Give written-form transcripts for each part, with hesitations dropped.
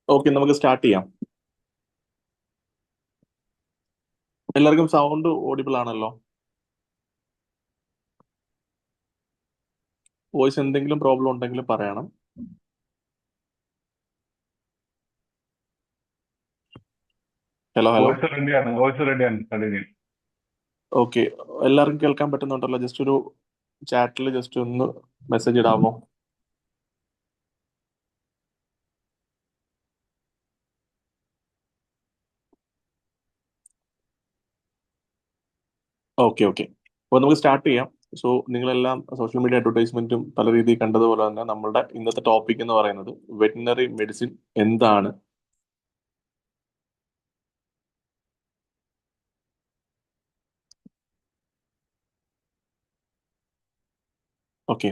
Okay, നമുക്ക് start ചെയ്യാം. എല്ലാവർക്കും സൗണ്ട് ഓഡിബിൾ ആണല്ലോ? വോയിസ് എന്തെങ്കിലും പ്രോബ്ലം ഉണ്ടെങ്കിൽ പറയണം. Hello hello. വോയിസ് റെഡിയാണ് കണ്ടിന്യൂ. ഓക്കെ, എല്ലാവർക്കും കേൾക്കാൻ പറ്റുന്നുണ്ടല്ലോ? ജസ്റ്റ് ഒരു ചാറ്റിൽ ജസ്റ്റ് ഒന്ന് മെസ്സേജ് ഇടാമോ? ഓക്കെ ഓക്കെ, അപ്പോൾ നമുക്ക് സ്റ്റാർട്ട് ചെയ്യാം. സോ നിങ്ങളെല്ലാം സോഷ്യൽ മീഡിയ അഡ്വർടൈസ്മെന്റും പല രീതിയിൽ കണ്ടതുപോലെ തന്നെ നമ്മുടെ ഇന്നത്തെ ടോപ്പിക് എന്ന് പറയുന്നത് വെറ്റിനറി മെഡിസിൻ എന്താണ്. ഓക്കെ,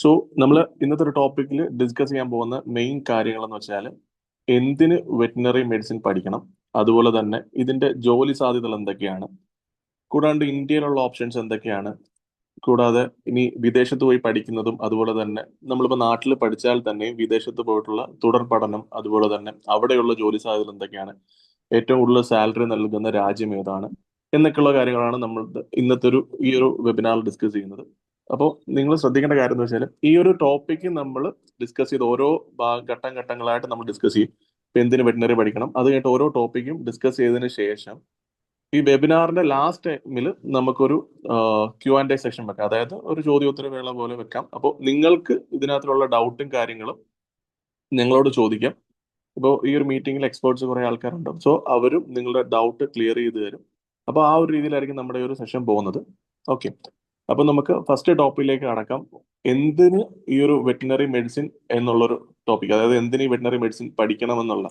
സോ നമ്മൾ ഇന്നത്തെ ഒരു ടോപ്പിക്കിൽ ഡിസ്കസ് ചെയ്യാൻ പോകുന്ന മെയിൻ കാര്യങ്ങൾ എന്ന് വെച്ചാൽ എന്തിന് വെറ്റിനറി മെഡിസിൻ പഠിക്കണം, അതുപോലെ തന്നെ ഇതിന്റെ ജോലി സാധ്യതകൾ എന്തൊക്കെയാണ്, കൂടാണ്ട് ഇന്ത്യയിലുള്ള ഓപ്ഷൻസ് എന്തൊക്കെയാണ്, കൂടാതെ ഇനി വിദേശത്ത് പോയി പഠിക്കുന്നതും അതുപോലെ തന്നെ നമ്മളിപ്പോൾ നാട്ടിൽ പഠിച്ചാൽ തന്നെ വിദേശത്ത് പോയിട്ടുള്ള തുടർ പഠനം, അതുപോലെ തന്നെ അവിടെയുള്ള ജോലി സാധ്യതകൾ എന്തൊക്കെയാണ്, ഏറ്റവും കൂടുതൽ സാലറി നൽകുന്ന രാജ്യം ഏതാണ് എന്നൊക്കെയുള്ള കാര്യങ്ങളാണ് നമ്മൾ ഇന്നത്തെ ഈ ഒരു വെബിനാറിൽ ഡിസ്കസ് ചെയ്യുന്നത്. അപ്പോൾ നിങ്ങൾ ശ്രദ്ധിക്കേണ്ട കാര്യം എന്ന് വെച്ചാൽ ഈ ഒരു ടോപ്പിക്ക് നമ്മൾ ഡിസ്കസ് ചെയ്ത് ഓരോ ഘട്ടം ഘട്ടങ്ങളായിട്ട് നമ്മൾ ഡിസ്കസ് ചെയ്യും. ഇപ്പൊ എന്തിന് വെറ്റിനറി പഠിക്കണം, അത് കഴിഞ്ഞിട്ട് ഓരോ ടോപ്പിക്കും ഡിസ്കസ് ചെയ്തതിന് ശേഷം ഈ വെബിനാറിന്റെ ലാസ്റ്റ് ടൈമിൽ നമുക്കൊരു Q&A സെഷൻ വെക്കാം, അതായത് ഒരു ചോദ്യോത്തര വേള പോലെ വെക്കാം. അപ്പോൾ നിങ്ങൾക്ക് ഇതിനകത്തുള്ള ഡൗട്ടും കാര്യങ്ങളും ഞങ്ങളോട് ചോദിക്കാം. ഇപ്പോൾ ഈ ഒരു മീറ്റിംഗിൽ എക്സ്പേർട്സ് കുറെ ആൾക്കാരുണ്ട്, സോ അവരും നിങ്ങളുടെ ഡൗട്ട് ക്ലിയർ ചെയ്ത് തരും. അപ്പോൾ ആ ഒരു രീതിയിലായിരിക്കും നമ്മുടെ ഈ ഒരു സെഷൻ പോകുന്നത്. ഓക്കെ, അപ്പൊ നമുക്ക് ഫസ്റ്റ് ടോപ്പിക്കിലേക്ക് കടക്കാം. എന്തിന് ഈ ഒരു വെറ്റിനറി മെഡിസിൻ എന്നുള്ളൊരു ടോപ്പിക്, അതായത് എന്തിന് ഈ വെറ്റിനറി മെഡിസിൻ പഠിക്കണം എന്നുള്ള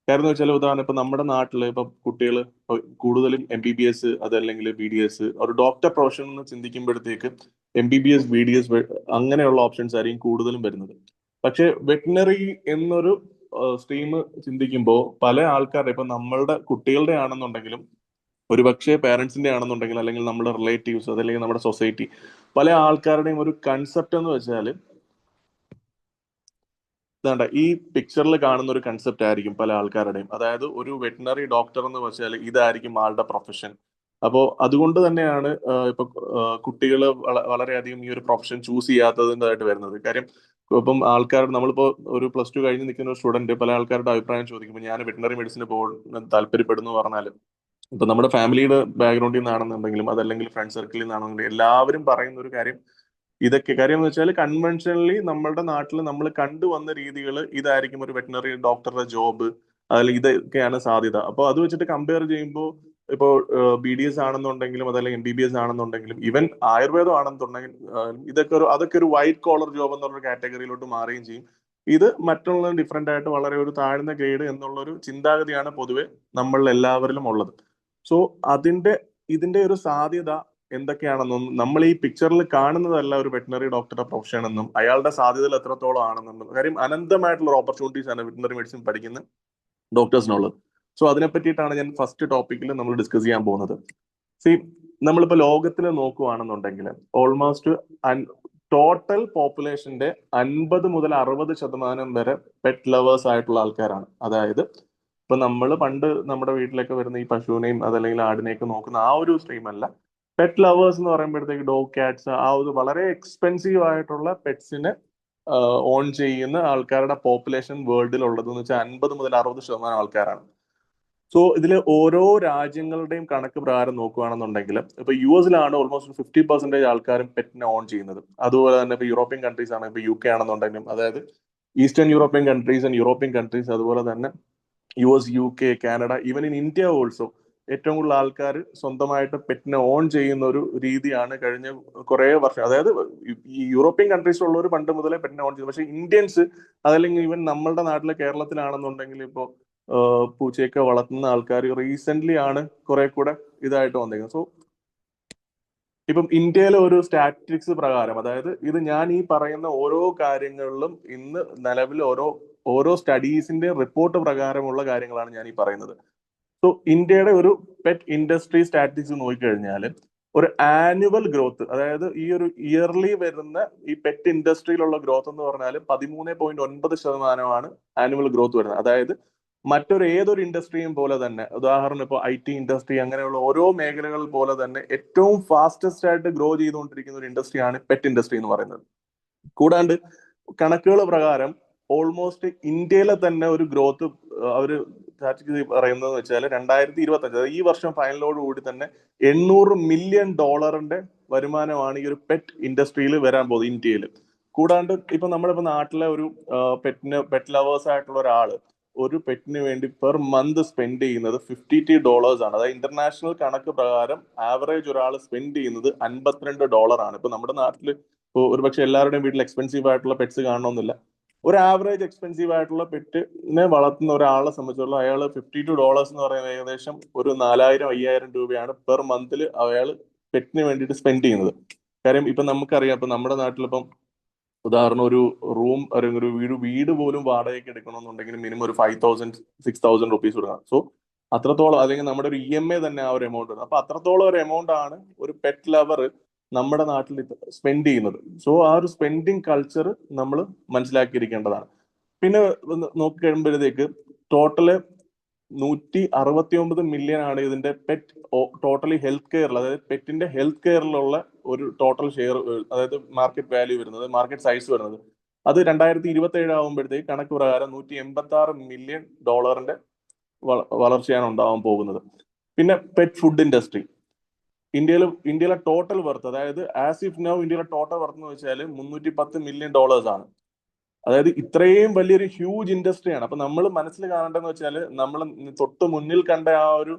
കാരണം എന്ന് വെച്ചാൽ ഉദാഹരണം ഇപ്പൊ നമ്മുടെ നാട്ടിൽ ഇപ്പൊ കുട്ടികൾ കൂടുതലും MBBS അതല്ലെങ്കിൽ BDS ഒരു ഡോക്ടർ പ്രൊഫഷൻ എന്ന് ചിന്തിക്കുമ്പോഴത്തേക്ക് MBBS BDS അങ്ങനെയുള്ള ഓപ്ഷൻസ് ആയിരിക്കും കൂടുതലും വരുന്നത്. പക്ഷെ വെറ്റിനറി എന്നൊരു സ്ട്രീം ചിന്തിക്കുമ്പോൾ പല ആൾക്കാരുടെ ഇപ്പൊ നമ്മളുടെ കുട്ടികളുടെ ആണെന്നുണ്ടെങ്കിലും ഒരുപക്ഷെ പേരൻസിന്റെ ആണെന്നുണ്ടെങ്കിൽ അല്ലെങ്കിൽ നമ്മുടെ റിലേറ്റീവ്സ് അതല്ലെങ്കിൽ നമ്മുടെ സൊസൈറ്റി പല ആൾക്കാരുടെയും ഒരു കൺസെപ്റ്റ് എന്ന് വെച്ചാൽ ഇതാണ്ട ഈ പിക്ചറിൽ കാണുന്ന ഒരു കൺസെപ്റ്റ് ആയിരിക്കും പല ആൾക്കാരുടെയും, അതായത് ഒരു വെറ്റിനറി ഡോക്ടർ എന്ന് വെച്ചാൽ ഇതായിരിക്കും ആളുടെ പ്രൊഫഷൻ. അപ്പോൾ അതുകൊണ്ട് തന്നെയാണ് ഇപ്പൊ കുട്ടികൾ വളരെയധികം ഈ ഒരു പ്രൊഫഷൻ ചൂസ് ചെയ്യാത്തതിൻ്റെതായിട്ട് വരുന്നത്. കാര്യം ഇപ്പം ആൾക്കാർ നമ്മളിപ്പോ ഒരു +2 കഴിഞ്ഞ് നിൽക്കുന്ന ഒരു സ്റ്റുഡന്റ് പല ആൾക്കാരുടെ അഭിപ്രായം ചോദിക്കുമ്പോൾ ഞാൻ വെറ്റിനറി മെഡിസിന് പോകാൻ താല്പര്യപ്പെടുന്നു പറഞ്ഞാൽ ഇപ്പൊ നമ്മുടെ ഫാമിലിയുടെ ബാക്ക്ഗ്രൗണ്ടിൽ നിന്നാണെന്നുണ്ടെങ്കിലും അതല്ലെങ്കിൽ ഫ്രണ്ട് സർക്കിളിൽ നിന്നാണെന്നുണ്ടെങ്കിലും എല്ലാവരും പറയുന്ന ഒരു കാര്യം ഇതൊക്കെ കാര്യം എന്ന് വെച്ചാൽ കൺവെൻഷനലി നമ്മളുടെ നാട്ടിൽ നമ്മൾ കണ്ടുവന്ന രീതികൾ ഇതായിരിക്കും ഒരു വെറ്റിനറി ഡോക്ടറുടെ ജോബ്, അതിൽ ഇതൊക്കെയാണ് സാധ്യത. അപ്പോൾ അത് വെച്ചിട്ട് കമ്പയർ ചെയ്യുമ്പോൾ ഇപ്പോൾ BDS ആണെന്നുണ്ടെങ്കിലും അതല്ലെങ്കിൽ MBBS ആണെന്നുണ്ടെങ്കിലും ഈവൻ ആയുർവേദം ആണെന്നുണ്ടെങ്കിൽ അതൊക്കെ ഒരു വൈറ്റ് കോളർ ജോബ് എന്നുള്ള കാറ്റഗറിയിലോട്ട് മാറുകയും ചെയ്യും. ഇത് മറ്റുള്ള ഡിഫറെന്റ് ആയിട്ട് വളരെ ഒരു താഴ്ന്ന ഗ്രേഡ് എന്നുള്ളൊരു ചിന്താഗതിയാണ് പൊതുവെ നമ്മൾ എല്ലാവരിലും ഉള്ളത്. സോ ഇതിന്റെ ഒരു സാധ്യത എന്തൊക്കെയാണെന്നും നമ്മൾ ഈ പിക്ചറിൽ കാണുന്നതല്ല ഒരു വെറ്റിനറി ഡോക്ടറുടെ പ്രൊഫഷൻ എന്നും അയാളുടെ സാധ്യതകൾ എത്രത്തോളം ആണെന്നും കാര്യം അനന്തമായിട്ടുള്ള ഓപ്പർച്യൂണിറ്റീസ് ആണ് വെറ്റിനറി മെഡിസിൻ പഠിക്കുന്ന ഡോക്ടേഴ്സിനുള്ളത്. സോ അതിനെ പറ്റിയിട്ടാണ് ഞാൻ ഫസ്റ്റ് ടോപ്പിക്കിൽ നമ്മൾ ഡിസ്കസ് ചെയ്യാൻ പോകുന്നത്. സി, നമ്മളിപ്പോ ലോകത്തിൽ നോക്കുകയാണെന്നുണ്ടെങ്കിൽ ഓൾമോസ്റ്റ് ടോട്ടൽ പോപ്പുലേഷന്റെ 50 മുതൽ 60% വരെ പെറ്റ് ലവേഴ്സ് ആയിട്ടുള്ള ആൾക്കാരാണ്. അതായത് ഇപ്പൊ നമ്മൾ പണ്ട് നമ്മുടെ വീട്ടിലൊക്കെ വരുന്ന ഈ പശുവിനെയും അതല്ലെങ്കിൽ ആടിനെയൊക്കെ നോക്കുന്ന ആ ഒരു സ്ട്രീം അല്ല. പെറ്റ് ലവേഴ്സ് എന്ന് പറയുമ്പോഴത്തേക്ക് ഡോഗ് ക്യാറ്റ്സ് ആ ഒരു വളരെ എക്സ്പെൻസീവ് ആയിട്ടുള്ള പെറ്റ്സിനെ ഓൺ ചെയ്യുന്ന ആൾക്കാരുടെ പോപ്പുലേഷൻ വേൾഡിൽ ഉള്ളതെന്ന് വെച്ചാൽ 50 മുതൽ 60% ആൾക്കാരാണ്. സോ ഇതിൽ ഓരോ രാജ്യങ്ങളുടെയും കണക്ക് പ്രകാരം നോക്കുകയാണെന്നുണ്ടെങ്കിൽ ഇപ്പൊ US ഓൾമോസ്റ്റ് 50% ആൾക്കാരും പെറ്റിനെ ഓൺ ചെയ്യുന്നത്. അതുപോലെ തന്നെ ഇപ്പൊ യൂറോപ്യൻ കൺട്രീസ് ആണ്, ഇപ്പൊ UK ആണെന്നുണ്ടെങ്കിലും അതായത് eastern European countries and European countries, അതുപോലെ തന്നെ US UK Canada even in India also ഏറ്റവും കൂടുതൽ ആൾക്കാർ സ്വന്തമായിട്ട് പെറ്റിനെ ഓൺ ചെയ്യുന്ന ഒരു രീതിയാണ് കഴിഞ്ഞ കുറെ വർഷം. അതായത് ഈ യൂറോപ്യൻ കൺട്രീസിലുള്ളവർ പണ്ട് മുതലേ പെറ്റിനെ ഓൺ ചെയ്തു. പക്ഷേ ഇന്ത്യൻസ് അതല്ലെങ്കിൽ ഈവൻ നമ്മളുടെ നാട്ടിലെ കേരളത്തിലാണെന്നുണ്ടെങ്കിൽ ഇപ്പോൾ പൂച്ചയൊക്കെ വളർത്തുന്ന ആൾക്കാർ റീസെന്റ് ആണ് കുറെ കൂടെ ഇതായിട്ട് വന്നേക്കുന്നത്. സോ ഇപ്പം ഇന്ത്യയിലെ ഒരു സ്റ്റാറ്റിസ്റ്റിക്സ് പ്രകാരം, അതായത് ഇത് ഞാൻ ഈ പറയുന്ന ഓരോ കാര്യങ്ങളിലും ഇന്ന് നിലവിൽ ഓരോ ഓരോ സ്റ്റഡീസിന്റെ റിപ്പോർട്ട് പ്രകാരമുള്ള കാര്യങ്ങളാണ് ഞാൻ ഈ പറയുന്നത്. സോ ഇന്ത്യയുടെ ഒരു പെറ്റ് ഇൻഡസ്ട്രി സ്റ്റാറ്റിസ്റ്റിക്സ് നോക്കിക്കഴിഞ്ഞാൽ ഒരു ആനുവൽ ഗ്രോത്ത്, അതായത് ഈ ഒരു ഇയർലി വരുന്ന ഈ പെറ്റ് ഇൻഡസ്ട്രിയിലുള്ള ഗ്രോത്ത് എന്ന് പറഞ്ഞാൽ 13.9% ആനുവൽ ഗ്രോത്ത് വരുന്നത്. അതായത് മറ്റൊരു ഏതൊരു ഇൻഡസ്ട്രിയും പോലെ തന്നെ, ഉദാഹരണം ഇപ്പോൾ IT ഇൻഡസ്ട്രി അങ്ങനെയുള്ള ഓരോ മേഖലകൾ പോലെ തന്നെ ഏറ്റവും ഫാസ്റ്റസ്റ്റ് ആയിട്ട് ഗ്രോ ചെയ്തുകൊണ്ടിരിക്കുന്ന ഒരു ഇൻഡസ്ട്രിയാണ് പെറ്റ് ഇൻഡസ്ട്രി എന്ന് പറയുന്നത്. കൂടാണ്ട് കണക്കുകൾ പ്രകാരം ഓൾമോസ്റ്റ് ഇന്ത്യയിലെ തന്നെ ഒരു ഗ്രോത്ത് അവര് പറയുന്നത് വെച്ചാൽ 2025, ഈ വർഷം ഫൈനലോട് കൂടി തന്നെ $800 മില്യൺ വരുമാനമാണ് ഈ ഒരു പെറ്റ് ഇൻഡസ്ട്രിയിൽ വരാൻ പോകുന്നത് ഇന്ത്യയിൽ. കൂടാണ്ട് ഇപ്പൊ നമ്മളിപ്പോ നാട്ടിലെ ഒരു പെറ്റ് ലവേഴ്സ് ആയിട്ടുള്ള ഒരാള് ഒരു പെറ്റിന് വേണ്ടി പെർ മന്ത് സ്പെൻഡ് ചെയ്യുന്നത് $52 ആണ്. അതായത് ഇന്റർനാഷണൽ കണക്ക് പ്രകാരം ആവറേജ് ഒരാൾ സ്പെൻഡ് ചെയ്യുന്നത് $52 ആണ്. ഇപ്പൊ നമ്മുടെ നാട്ടിൽ ഇപ്പോൾ ഒരുപക്ഷെ എല്ലാവരുടെയും വീട്ടിൽ എക്സ്പെൻസീവ് ആയിട്ടുള്ള പെറ്റ്സ് കാണണമെന്നില്ല. ഒരു ആവറേജ് എക്സ്പെൻസീവ് ആയിട്ടുള്ള പെറ്റിനെ വളർത്തുന്ന ഒരാളെ സംബന്ധിച്ചുള്ള അയാൾ $52 എന്ന് പറയുന്നത് ഏകദേശം ഒരു 4000-5000 രൂപയാണ് പെർ മന്തിൽ അയാൾ പെറ്റിന് വേണ്ടിയിട്ട് സ്പെൻഡ് ചെയ്യുന്നത്. കാര്യം ഇപ്പൊ നമുക്കറിയാം, ഇപ്പൊ നമ്മുടെ നാട്ടിലിപ്പം ഉദാഹരണം ഒരു റൂം അല്ലെങ്കിൽ ഒരു വീട് പോലും വാടകയ്ക്ക് എടുക്കണമെന്നുണ്ടെങ്കിൽ മിനിമം ഒരു 5000-6000 റുപ്പീസ് കൊടുക്കണം. സോ അത്രത്തോളം, അല്ലെങ്കിൽ നമ്മുടെ ഒരു EMI തന്നെ ആ ഒരു എമൗണ്ട് ഉണ്ട്. അപ്പൊ അത്രത്തോളം ഒരു എമൗണ്ട് ആണ് ഒരു പെറ്റ് ലവർ നമ്മുടെ നാട്ടിൽ സ്പെൻഡ് ചെയ്യുന്നത്. സോ ആ ഒരു സ്പെൻഡിങ് കൾച്ചർ നമ്മൾ മനസ്സിലാക്കിയിരിക്കേണ്ടതാണ്. പിന്നെ നോക്കി കഴിയുമ്പോഴത്തേക്ക് ടോട്ടല് 169 മില്യൺ ആണ് ഇതിന്റെ പെറ്റ് ടോട്ടലി ഹെൽത്ത് കെയറിൽ, അതായത് പെറ്റിന്റെ ഹെൽത്ത് കെയറിലുള്ള ഒരു ടോട്ടൽ ഷെയർ, അതായത് മാർക്കറ്റ് വാല്യൂ വരുന്നത്, മാർക്കറ്റ് സൈസ് വരുന്നത്. അത് 2027 ആകുമ്പോഴത്തേക്ക് കണക്ക് പ്രകാരം $186 മില്യൺ വളർച്ചയാണ് ഉണ്ടാവാൻ പോകുന്നത്. പിന്നെ പെറ്റ് ഫുഡ് ഇൻഡസ്ട്രി ഇന്ത്യയിലെ ടോട്ടൽ വർത്ത്, അതായത് ആസ് ഇഫ് നൗ ഇന്ത്യയിലെ ടോട്ടൽ വർത്ത് എന്ന് വെച്ചാൽ $310 മില്യൺ ആണ്. അതായത് ഇത്രയും വലിയൊരു ഹ്യൂജ് ഇൻഡസ്ട്രിയാണ്. അപ്പൊ നമ്മൾ മനസ്സിൽ കാണേണ്ടതെന്ന് വെച്ചാൽ നമ്മൾ തൊട്ട് മുന്നിൽ കണ്ട ആ ഒരു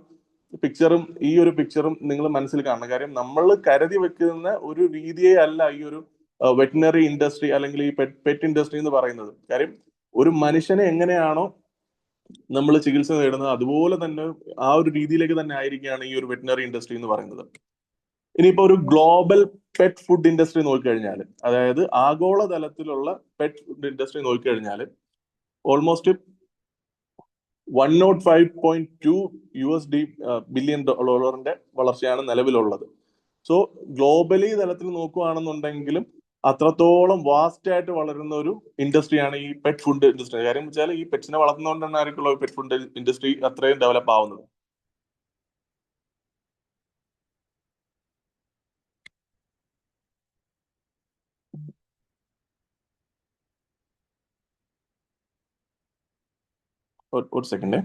പിക്ചറും ഈ ഒരു പിക്ചറും നിങ്ങൾ മനസ്സിൽ കാണണം. കാര്യം നമ്മൾ കരുതി വെക്കുന്ന ഒരു രീതിയെ അല്ല ഈ ഒരു വെറ്റിനറി ഇൻഡസ്ട്രി അല്ലെങ്കിൽ ഈ പെറ്റ് ഇൻഡസ്ട്രി എന്ന് പറയുന്നത്. കാര്യം ഒരു മനുഷ്യനെ എങ്ങനെയാണോ നമ്മൾ ചികിത്സ നേടുന്നത് അതുപോലെ തന്നെ ആ ഒരു രീതിയിലേക്ക് തന്നെ ആയിരിക്കുകയാണ് ഈ ഒരു വെറ്റിനറി ഇൻഡസ്ട്രി എന്ന് പറയുന്നത്. ഇനിയിപ്പോ ഒരു ഗ്ലോബൽ പെറ്റ് ഫുഡ് ഇൻഡസ്ട്രി നോക്കിക്കഴിഞ്ഞാൽ, അതായത് ആഗോളതലത്തിലുള്ള പെറ്റ് ഫുഡ് ഇൻഡസ്ട്രി നോക്കിക്കഴിഞ്ഞാൽ ഓൾമോസ്റ്റ് $105.2 ബില്യൺ വളർച്ചയാണ് നിലവിലുള്ളത്. സോ ഗ്ലോബലി തലത്തിൽ നോക്കുകയാണെന്നുണ്ടെങ്കിലും അത്രത്തോളം വാസ്റ്റ് ആയിട്ട് വളരുന്ന ഒരു ഇൻഡസ്ട്രിയാണ് ഈ പെറ്റ് ഫുഡ് ഇൻഡസ്ട്രി. കാര്യം വെച്ചാൽ ഈ പെറ്റ്സിനെ വളർത്തുന്നതുകൊണ്ട് തന്നെ ആയിരിക്കുമല്ലോ പെറ്റ് ഫുഡ് ഇൻഡസ്ട്രി അത്രയും ഡെവലപ്പ് ആവുന്നത്. ഒരു സെക്കൻഡ്.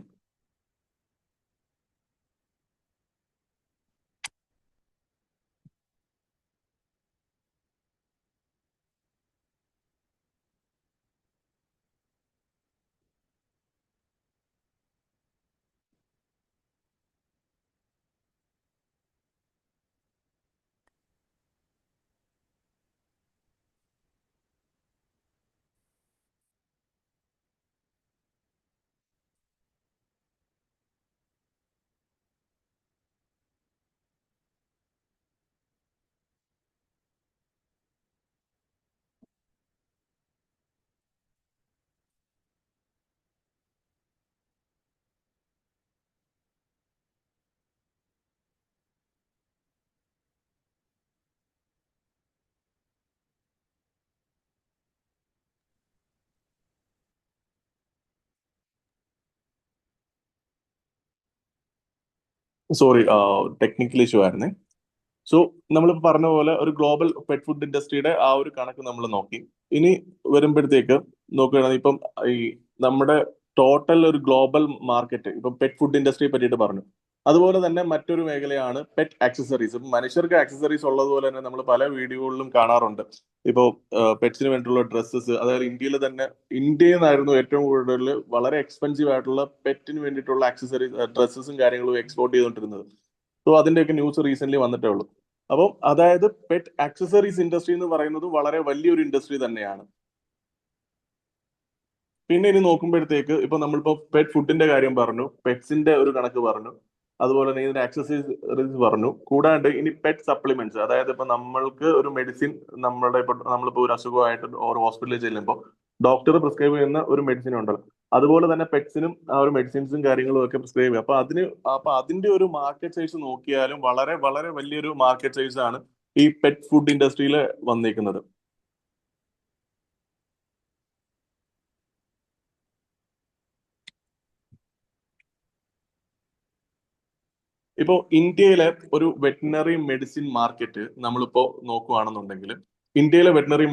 സോറി, ടെക്നിക്കൽ ഇഷ്യൂ ആയിരുന്നേ. സോ നമ്മൾ പറഞ്ഞ പോലെ ഒരു ഗ്ലോബൽ പെറ്റ് ഫുഡ് ഇൻഡസ്ട്രിയുടെ ആ ഒരു കണക്ക് നമ്മൾ നോക്കി. ഇനി വരുമ്പോഴത്തേക്ക് നോക്കുകയാണെങ്കിൽ ഇപ്പം ഈ നമ്മുടെ ടോട്ടൽ ഒരു ഗ്ലോബൽ മാർക്കറ്റ് ഇപ്പം പെറ്റ് ഫുഡ് ഇൻഡസ്ട്രിയെ പറ്റിയിട്ട് പറഞ്ഞു. അതുപോലെ തന്നെ മറ്റൊരു മേഖലയാണ് പെറ്റ് ആക്സസറീസ്. ഇപ്പം മനുഷ്യർക്ക് ആക്സസറീസ് ഉള്ളതുപോലെ തന്നെ നമ്മൾ പല വീഡിയോകളിലും കാണാറുണ്ട്. ഇപ്പോൾ പെറ്റ്സിന് വേണ്ടിയിട്ടുള്ള ഡ്രസ്സസ്, അതായത് ഇന്ത്യയിൽ നിന്നായിരുന്നു ഏറ്റവും കൂടുതൽ വളരെ എക്സ്പെൻസീവ് ആയിട്ടുള്ള പെറ്റിന് വേണ്ടിയിട്ടുള്ള ആക്സസറീസ് ഡ്രസ്സസും കാര്യങ്ങളും എക്സ്പോർട്ട് ചെയ്തുകൊണ്ടിരുന്നത്. സോ അതിന്റെയൊക്കെ ന്യൂസ് റീസെന്റ് വന്നിട്ടേ ഉള്ളൂ. അപ്പം അതായത് പെറ്റ് ആക്സസറീസ് ഇൻഡസ്ട്രി എന്ന് പറയുന്നത് വളരെ വലിയൊരു ഇൻഡസ്ട്രി തന്നെയാണ്. പിന്നെ ഇനി നോക്കുമ്പോഴത്തേക്ക് ഇപ്പൊ നമ്മളിപ്പോ പെറ്റ് ഫുഡിന്റെ കാര്യം പറഞ്ഞു, പെറ്റ്സിന്റെ ഒരു കണക്ക് പറഞ്ഞു, അതുപോലെ തന്നെ ഇതിന്റെ ആക്സസറീസ് പറഞ്ഞു. കൂടാണ്ട് ഇനി പെറ്റ് സപ്ലിമെന്റ്സ്, അതായത് ഇപ്പൊ നമ്മൾക്ക് ഒരു മെഡിസിൻ നമ്മളിപ്പോ ഒരു അസുഖമായിട്ട് ഒരു ഹോസ്പിറ്റലിൽ ചെല്ലുമ്പോൾ ഡോക്ടർ പ്രിസ്ക്രൈബ് ചെയ്യുന്ന ഒരു മെഡിസിൻ ഉണ്ടല്ലോ, അതുപോലെ തന്നെ പെറ്റ്സിനും ആ ഒരു മെഡിസിൻസും കാര്യങ്ങളും ഒക്കെ പ്രിസ്ക്രൈബ് ചെയ്യും. അപ്പൊ അതിന്റെ ഒരു മാർക്കറ്റ് സൈസ് നോക്കിയാലും വളരെ വളരെ വലിയൊരു മാർക്കറ്റ് സൈസ് ആണ് ഈ പെറ്റ് ഫുഡ് ഇൻഡസ്ട്രിയിൽ വന്നിരിക്കുന്നത്. ഇപ്പോ ഇന്ത്യയിലെ ഒരു വെറ്റിനറി മെഡിസിൻ മാർക്കറ്റ് നമ്മളിപ്പോ നോക്കുകയാണെന്നുണ്ടെങ്കിൽ, ഇന്ത്യയിലെ വെറ്റിനറി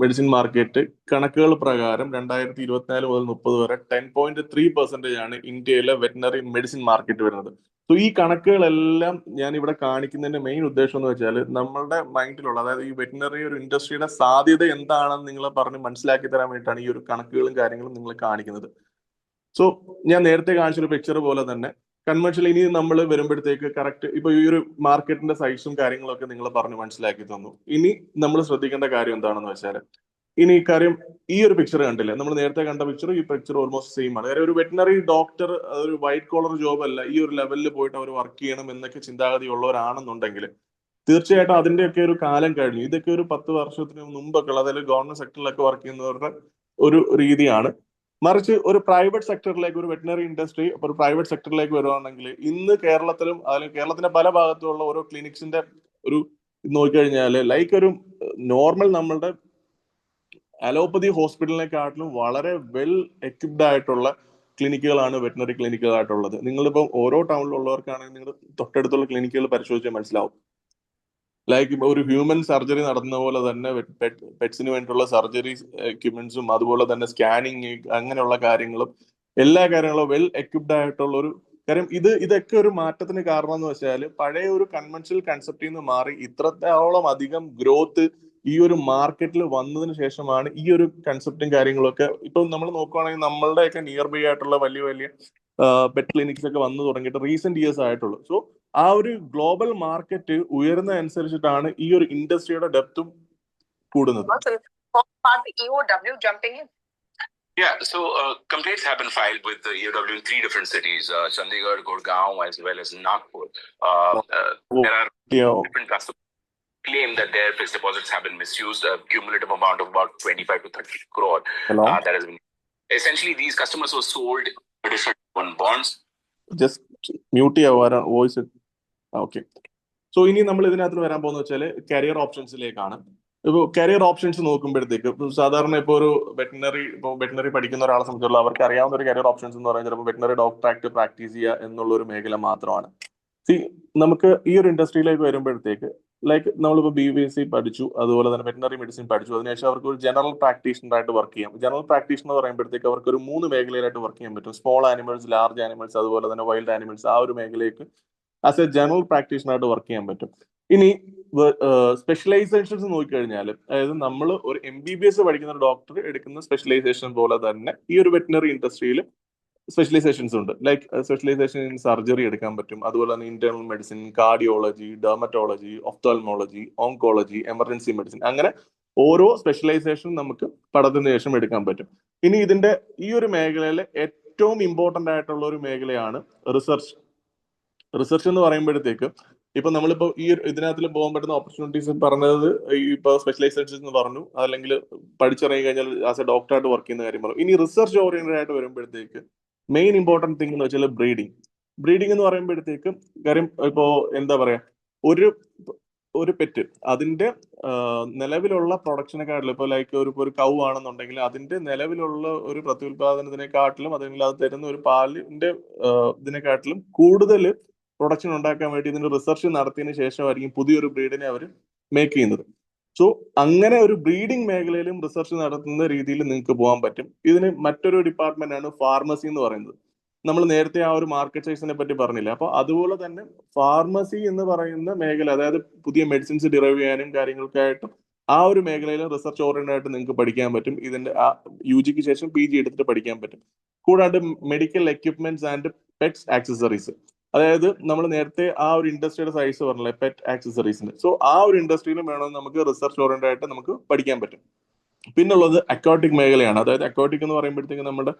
മെഡിസിൻ മാർക്കറ്റ് കണക്കുകൾ പ്രകാരം 2024 മുതൽ 30 വരെ 10.3% ആണ് ഇന്ത്യയിലെ വെറ്റിനറി മെഡിസിൻ മാർക്കറ്റ് വരുന്നത്. സോ ഈ കണക്കുകളെല്ലാം ഞാൻ ഇവിടെ കാണിക്കുന്നതിന്റെ മെയിൻ ഉദ്ദേശം എന്ന് വെച്ചാൽ നമ്മളുടെ മൈൻഡിലുള്ള, അതായത് ഈ വെറ്റിനറി ഒരു ഇൻഡസ്ട്രിയുടെ സാധ്യത എന്താണെന്ന് നിങ്ങളെ പറഞ്ഞ് മനസ്സിലാക്കി തരാൻ വേണ്ടിയിട്ടാണ് ഈ ഒരു കണക്കുകളും കാര്യങ്ങളും നിങ്ങൾ കാണിക്കുന്നത്. സോ ഞാൻ നേരത്തെ കാണിച്ചൊരു പിക്ചർ പോലെ തന്നെ കൺവെൻഷനിൽ ഇനി നമ്മൾ വരുമ്പോഴത്തേക്ക് കറക്റ്റ് ഇപ്പൊ ഈ ഒരു മാർക്കറ്റിന്റെ സൈസും കാര്യങ്ങളൊക്കെ നിങ്ങൾ പറഞ്ഞ് മനസ്സിലാക്കി തന്നു. ഇനി നമ്മൾ ശ്രദ്ധിക്കേണ്ട കാര്യം എന്താണെന്ന് വെച്ചാൽ, ഇനി ഈ കാര്യം ഈ ഒരു പിക്ചർ കണ്ടില്ലേ, നമ്മൾ നേരത്തെ കണ്ട പിക്ചർ ഈ പിക്ചർ ഓൾമോസ്റ്റ് സെയിം ആണ്. കാര്യം ഒരു വെറ്റിനറി ഡോക്ടർ ഒരു വൈറ്റ് കോളർ ജോബ് അല്ല, ഈ ഒരു ലെവലിൽ പോയിട്ട് അവർ വർക്ക് ചെയ്യണം എന്നൊക്കെ ചിന്താഗതി ഉള്ളവരാണെന്നുണ്ടെങ്കിൽ തീർച്ചയായിട്ടും അതിന്റെയൊക്കെ ഒരു കാലം കഴിഞ്ഞു. ഇതൊക്കെ ഒരു 10 വർഷത്തിന് മുമ്പൊക്കെ ഉള്ള, അതായത് ഗവൺമെന്റ് സെക്ടറിലൊക്കെ വർക്ക് ചെയ്യുന്നവരുടെ ഒരു രീതിയാണ്. മറിച്ച് ഒരു പ്രൈവറ്റ് സെക്ടറിലേക്ക്, ഒരു വെറ്റിനറി ഇൻഡസ്ട്രി ഒരു പ്രൈവറ്റ് സെക്ടറിലേക്ക് വരുവാണെങ്കിൽ ഇന്ന് കേരളത്തിലും അല്ലെങ്കിൽ കേരളത്തിന്റെ പല ഭാഗത്തുള്ള ഓരോ ക്ലിനിക്സിന്റെ ഒരു നോക്കിക്കഴിഞ്ഞാൽ ലൈക്ക് ഒരു നോർമൽ നമ്മളുടെ അലോപ്പതി ഹോസ്പിറ്റലിനെക്കാട്ടിലും വളരെ വെൽ എക്വിപ്ഡ് ആയിട്ടുള്ള ക്ലിനിക്കുകളാണ് വെറ്റിനറി ക്ലിനിക്കുകളായിട്ടുള്ളത്. നിങ്ങളിപ്പോൾ ഓരോ ടൗണിലുള്ളവർക്കാണെങ്കിൽ നിങ്ങൾ തൊട്ടടുത്തുള്ള ക്ലിനിക്കുകൾ പരിശോധിച്ചാൽ മനസ്സിലാവും. ലൈക്ക് ഇപ്പൊ ഒരു ഹ്യൂമൻ സർജറി നടന്ന പോലെ തന്നെ പെറ്റ്സിന് വേണ്ടിയിട്ടുള്ള സർജറി എക്യുപ്മെന്റ്സും അതുപോലെ തന്നെ സ്കാനിങ് അങ്ങനെയുള്ള കാര്യങ്ങളും എല്ലാ കാര്യങ്ങളും വെൽ എക്വിപ്ഡ് ആയിട്ടുള്ള ഒരു കാര്യം. ഇതൊക്കെ ഒരു മാറ്റത്തിന് കാരണം എന്ന് വെച്ചാൽ പഴയ ഒരു കൺവെൻഷണൽ കൺസെപ്റ്റിൽ നിന്ന് മാറി ഇത്രത്തോളം അധികം ഗ്രോത്ത് ഈ ഒരു മാർക്കറ്റിൽ വന്നതിന് ശേഷമാണ് ഈ ഒരു കൺസെപ്റ്റും കാര്യങ്ങളൊക്കെ ഇപ്പൊ നമ്മൾ നോക്കുവാണെങ്കിൽ നമ്മളുടെയൊക്കെ നിയർ ബൈ ആയിട്ടുള്ള വലിയ വലിയ പെറ്റ് ക്ലിനിക്സ് ഒക്കെ വന്നു തുടങ്ങിയിട്ട് റീസെന്റ് ഇയേഴ്സ് ആയിട്ടുള്ളൂ. സോ ആ ഒരു ഗ്ലോബൽ മാർക്കറ്റ് ഉയരുന്ന അനുസരിച്ചിട്ടാണ് ഈ ഒരു ഇൻഡസ്ട്രിയുടെ ഡെപ്തും കൂടുന്നത്. Yeah, so complaints have been filed with the EOW in 3 different cities, Chandigarh, Gurgaon, as well as Nagpur. There are different customers claim that their fixed deposits have been misused, a cumulative amount of about 25 to 30 crore. That has been essentially, these customers were sold additional bonds. Just mute your voice. Okay. So ഇനി നമ്മൾ ഇതിനകത്ത് വരാൻ പോകുന്ന വെച്ചാൽ career ഓപ്ഷൻസിലേക്കാണ്. ഇപ്പോൾ career options നോക്കുമ്പോഴത്തേക്ക് സാധാരണ ഇപ്പോൾ ഒരു വെറ്റിനറി പഠിക്കുന്ന ഒരാളെ സംബന്ധിച്ചുള്ള അവർക്ക് അറിയാവുന്ന ഒരു കരിയർ ഓപ്ഷൻസ് എന്ന് പറയുന്നത് ചിലപ്പോൾ വെറ്റിനറി ഡോക്ടറായിട്ട് പ്രാക്ടീസ് ചെയ്യുക എന്നുള്ള ഒരു മേഖല മാത്രമാണ്. നമുക്ക് ഈ ഒരു ഇൻഡസ്ട്രിയിലേക്ക് വരുമ്പോഴത്തേക്ക് ലൈക്ക് നമ്മളിപ്പോൾ BVSc പഠിച്ചു, അതുപോലെ തന്നെ വെറ്റിനറി മെഡിസിൻ പഠിച്ചു, അതിനുശേഷം അവർക്ക് ഒരു ജനറൽ പ്രാക്ടീഷണർ ആയിട്ട് വർക്ക് ചെയ്യാം. ജനറൽ പ്രാക്ടീഷണർ പറയുമ്പോഴത്തേക്ക് അവർക്ക് ഒരു 3 മേഖലയിലായിട്ട് വർക്ക് ചെയ്യാൻ പറ്റും. സ്മോൾ ആനിമൽസ്, ലാർജ് ആനിമൽസ്, അതുപോലെ തന്നെ വൈൽഡ് ആനിമൽസ്. ആ ഒരു മേഖലയ്ക്ക് ആസ് എ ജനറൽ പ്രാക്ടീഷണർ ആയിട്ട് വർക്ക് ചെയ്യാൻ പറ്റും. ഇനി സ്പെഷ്യലൈസേഷൻസ് നോക്കിക്കഴിഞ്ഞാൽ, അതായത് നമ്മൾ ഒരു MBBS പഠിക്കുന്ന ഒരു ഡോക്ടർ എടുക്കുന്ന സ്പെഷ്യലൈസേഷൻ പോലെ തന്നെ ഈ ഒരു വെറ്റിനറി ഇൻഡസ്ട്രിയിൽ സ്പെഷ്യലൈസേഷൻസ് ഉണ്ട്. ലൈക്ക് സ്പെഷ്യലൈസേഷൻ ഇൻ സർജറി എടുക്കാൻ പറ്റും, അതുപോലെ തന്നെ internal medicine, cardiology, dermatology, ophthalmology, oncology, emergency medicine, അങ്ങനെ ഓരോ സ്പെഷ്യലൈസേഷൻ നമുക്ക് പഠനത്തിന് ശേഷം എടുക്കാൻ പറ്റും. ഇനി ഇതിന്റെ ഈ ഒരു മേഖലയിലെ ഏറ്റവും ഇമ്പോർട്ടന്റ് ആയിട്ടുള്ള ഒരു മേഖലയാണ് റിസർച്ച്. റിസർച്ച് എന്ന് പറയുമ്പോഴത്തേക്ക് ഇപ്പൊ നമ്മളിപ്പോ ഈ ഇതിനകത്തിൽ പോകാൻ പറ്റുന്ന ഓപ്പർച്യൂണിറ്റീസ് പറഞ്ഞത് ഇപ്പൊ സ്പെഷ്യലൈസേഷൻസ് എന്ന് പറഞ്ഞു, അല്ലെങ്കിൽ പഠിച്ചിറങ്ങി കഴിഞ്ഞാൽ ആസ് എ ഡോക്ടറായിട്ട് വർക്ക് ചെയ്യുന്ന കാര്യം പറഞ്ഞു. ഇനി റിസർച്ച് ഓറിയന്റഡ് ആയിട്ട് വരുമ്പോഴത്തേക്ക് മെയിൻ ഇമ്പോർട്ടന്റ് തിങ് എന്ന് വെച്ചാൽ ബ്രീഡിങ് എന്ന് പറയുമ്പോഴത്തേക്ക് കാര്യം ഇപ്പോ എന്താ പറയാ, ഒരു പെറ്റ് അതിന്റെ നിലവിലുള്ള പ്രൊഡക്ഷനെക്കാട്ടിലും ഇപ്പൊ ലൈക്ക് ഒരു കൗ ആണെന്നുണ്ടെങ്കിൽ അതിന്റെ നിലവിലുള്ള ഒരു പ്രത്യുൽപാദനത്തിനെക്കാട്ടിലും അല്ലെങ്കിൽ അത് തരുന്ന ഒരു പാലിന്റെ ഇതിനെക്കാട്ടിലും കൂടുതൽ പ്രൊഡക്ഷൻ ഉണ്ടാക്കാൻ വേണ്ടി ഇതിന്റെ റിസർച്ച് നടത്തിയതിനു ശേഷമായിരിക്കും പുതിയൊരു ബ്രീഡിനെ അവർ മേക്ക് ചെയ്യുന്നത്. സോ അങ്ങനെ ഒരു ബ്രീഡിംഗ് മേഖലയിലും റിസർച്ച് നടത്തുന്ന രീതിയിൽ നിങ്ങൾക്ക് പോകാൻ പറ്റും. ഇതിന് മറ്റൊരു ഡിപ്പാർട്ട്മെന്റ് ആണ് ഫാർമസി എന്ന് പറയുന്നത്. നമ്മൾ നേരത്തെ ആ ഒരു മാർക്കറ്റ് സൈസിനെ പറ്റി പറഞ്ഞില്ല. അപ്പൊ അതുപോലെ തന്നെ ഫാർമസി എന്ന് പറയുന്ന മേഖല, അതായത് പുതിയ മെഡിസിൻസ് ഡിറൈവ് ചെയ്യാനും കാര്യങ്ങൾക്കായിട്ടും ആ ഒരു മേഖലയിൽ റിസർച്ച് ഓറിയന്റഡ് ആയിട്ട് നിങ്ങൾക്ക് പഠിക്കാൻ പറ്റും. ഇതിന്റെ UG ശേഷം PG എടുത്തിട്ട് പഠിക്കാൻ പറ്റും. കൂടാണ്ട് medical equipments and pets accessories, അതായത് നമ്മൾ നേരത്തെ ആ ഒരു ഇൻഡസ്ട്രിയുടെ സൈസ് പറഞ്ഞില്ലേ, പെറ്റ് ആക്സസറീസിന്. സോ ആ ഒരു ഇൻഡസ്ട്രിയിലും വേണമെങ്കിൽ നമുക്ക് റിസർച്ച് ഓറിയന്റഡ് ആയിട്ട് നമുക്ക് പഠിക്കാൻ പറ്റും. പിന്നുള്ളത് അക്വാട്ടിക് മേഖലയാണ്. അതായത് അക്വാട്ടിക് എന്ന് പറയുമ്പോഴത്തേക്ക് നമ്മുടെ